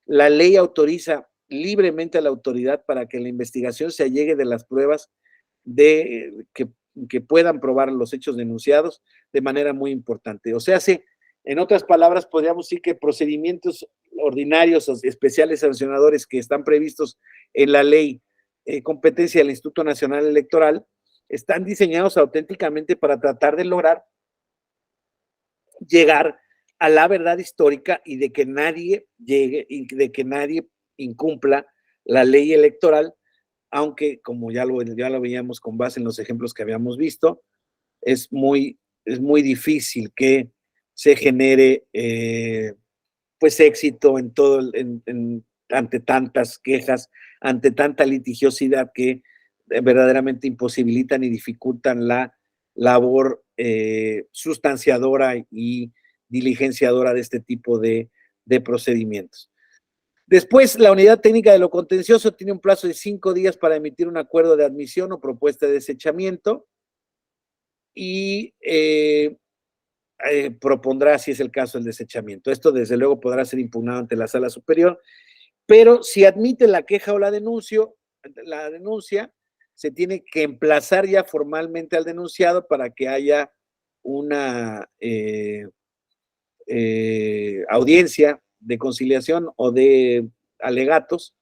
la ley autoriza libremente a la autoridad para que la investigación se allegue de las pruebas que puedan probar los hechos denunciados de manera muy importante. O sea, en otras palabras, podríamos decir que procedimientos ordinarios o especiales sancionadores que están previstos en la ley competencia del Instituto Nacional Electoral están diseñados auténticamente para tratar de lograr llegar a la verdad histórica y de que nadie incumpla la ley electoral, aunque, como ya lo veíamos con base en los ejemplos que habíamos visto, es muy difícil que se genere pues éxito ante tantas quejas, ante tanta litigiosidad que verdaderamente imposibilitan y dificultan la labor sustanciadora y diligenciadora de este tipo de procedimientos. Después, la Unidad Técnica de lo Contencioso tiene un plazo de 5 días para emitir un acuerdo de admisión o propuesta de desechamiento y propondrá, si es el caso, el desechamiento. Esto, desde luego, podrá ser impugnado ante la Sala Superior, pero si admite la queja o la denuncia, se tiene que emplazar ya formalmente al denunciado para que haya una audiencia de conciliación o de alegatos,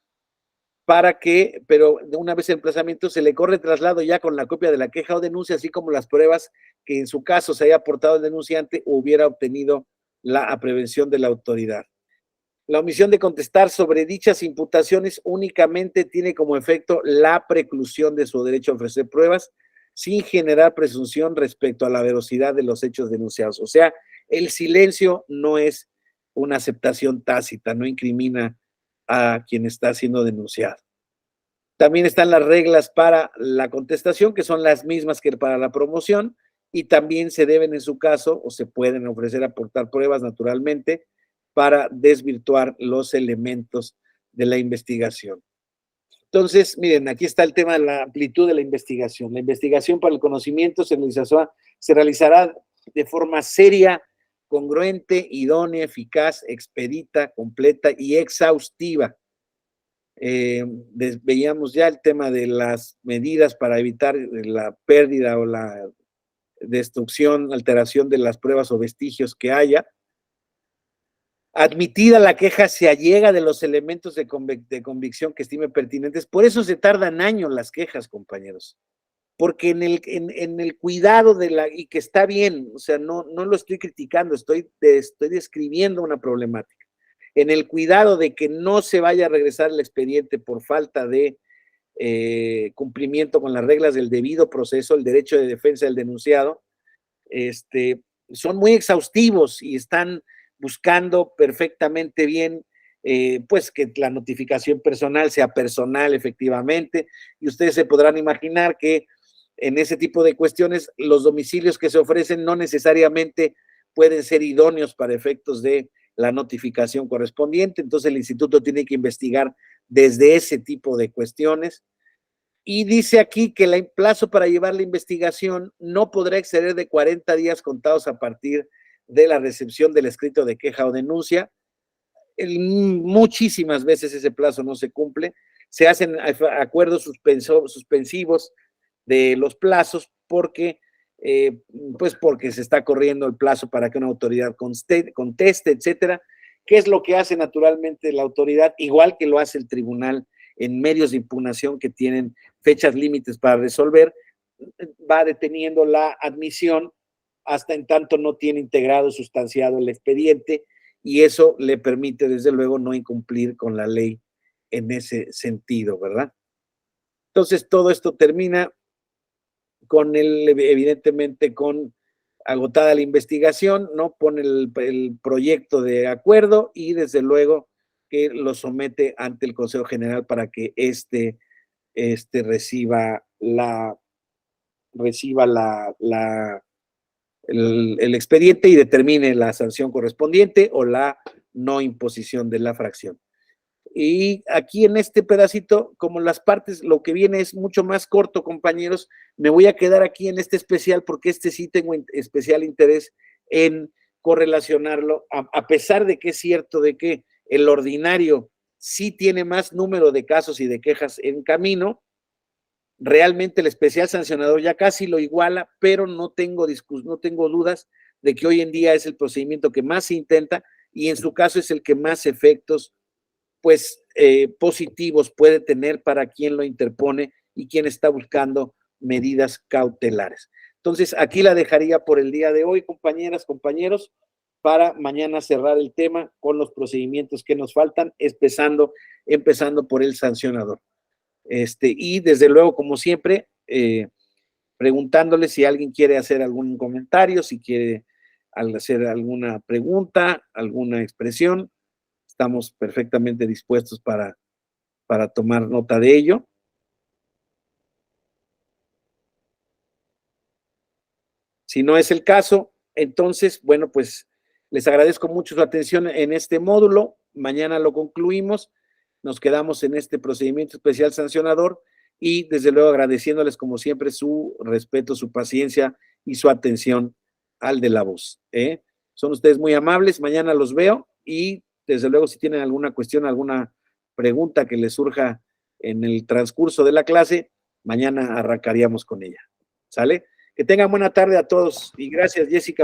pero una vez el emplazamiento se le corre traslado ya con la copia de la queja o denuncia, así como las pruebas que en su caso se haya aportado el denunciante o hubiera obtenido la aprehensión de la autoridad. La omisión de contestar sobre dichas imputaciones únicamente tiene como efecto la preclusión de su derecho a ofrecer pruebas sin generar presunción respecto a la veracidad de los hechos denunciados. O sea, el silencio no es una aceptación tácita, no incrimina a quien está siendo denunciado. También están las reglas para la contestación, que son las mismas que para la promoción, y también se deben, en su caso, o se pueden ofrecer aportar pruebas naturalmente para desvirtuar los elementos de la investigación. Entonces, miren, aquí está el tema de la amplitud de la investigación. La investigación para el conocimiento se realizará de forma seria, congruente, idónea, eficaz, expedita, completa y exhaustiva. Veíamos ya el tema de las medidas para evitar la pérdida o la destrucción, alteración de las pruebas o vestigios que haya. Admitida la queja, se allega de los elementos de convicción que estime pertinentes. Por eso se tardan años las quejas, compañeros. Porque en el cuidado y que está bien, o sea, no lo estoy criticando, estoy describiendo una problemática. En el cuidado de que no se vaya a regresar el expediente por falta de cumplimiento con las reglas del debido proceso, el derecho de defensa del denunciado, son muy exhaustivos y están buscando perfectamente bien, pues que la notificación personal sea personal efectivamente, y ustedes se podrán imaginar que en ese tipo de cuestiones los domicilios que se ofrecen no necesariamente pueden ser idóneos para efectos de la notificación correspondiente, entonces el instituto tiene que investigar desde ese tipo de cuestiones. Y dice aquí que el plazo para llevar la investigación no podrá exceder de 40 días contados a partir de la recepción del escrito de queja o denuncia. Muchísimas veces ese plazo no se cumple. Se hacen acuerdos suspensivos de los plazos porque se está corriendo el plazo para que una autoridad conteste, etcétera. ¿Qué es lo que hace naturalmente la autoridad? Igual que lo hace el tribunal en medios de impugnación que tienen fechas límites para resolver, va deteniendo la admisión hasta en tanto no tiene integrado, sustanciado el expediente, y eso le permite, desde luego, no incumplir con la ley en ese sentido, ¿verdad? Entonces, todo esto termina con evidentemente, con agotada la investigación, ¿no? Pone el proyecto de acuerdo y, desde luego, que lo somete ante el Consejo General para que reciba el expediente y determine la sanción correspondiente o la no imposición de la fracción. Y aquí en este pedacito, como las partes, lo que viene es mucho más corto, compañeros, me voy a quedar aquí en este especial porque sí tengo especial interés en correlacionarlo, a pesar de que es cierto de que el ordinario sí tiene más número de casos y de quejas en camino. Realmente el especial sancionador ya casi lo iguala, pero no tengo dudas de que hoy en día es el procedimiento que más se intenta y en su caso es el que más efectos pues positivos puede tener para quien lo interpone y quien está buscando medidas cautelares. Entonces, aquí la dejaría por el día de hoy, compañeras, compañeros, para mañana cerrar el tema con los procedimientos que nos faltan, empezando por el sancionador. Y desde luego, como siempre, preguntándole si alguien quiere hacer algún comentario, si quiere hacer alguna pregunta, alguna expresión. Estamos perfectamente dispuestos para tomar nota de ello. Si no es el caso, entonces, bueno, pues les agradezco mucho su atención en este módulo. Mañana lo concluimos. Nos quedamos en este procedimiento especial sancionador y, desde luego, agradeciéndoles, como siempre, su respeto, su paciencia y su atención al de la voz. Son ustedes muy amables. Mañana los veo y, desde luego, si tienen alguna cuestión, alguna pregunta que les surja en el transcurso de la clase, mañana arrancaríamos con ella. ¿Sale? Que tengan buena tarde a todos y gracias, Jessica.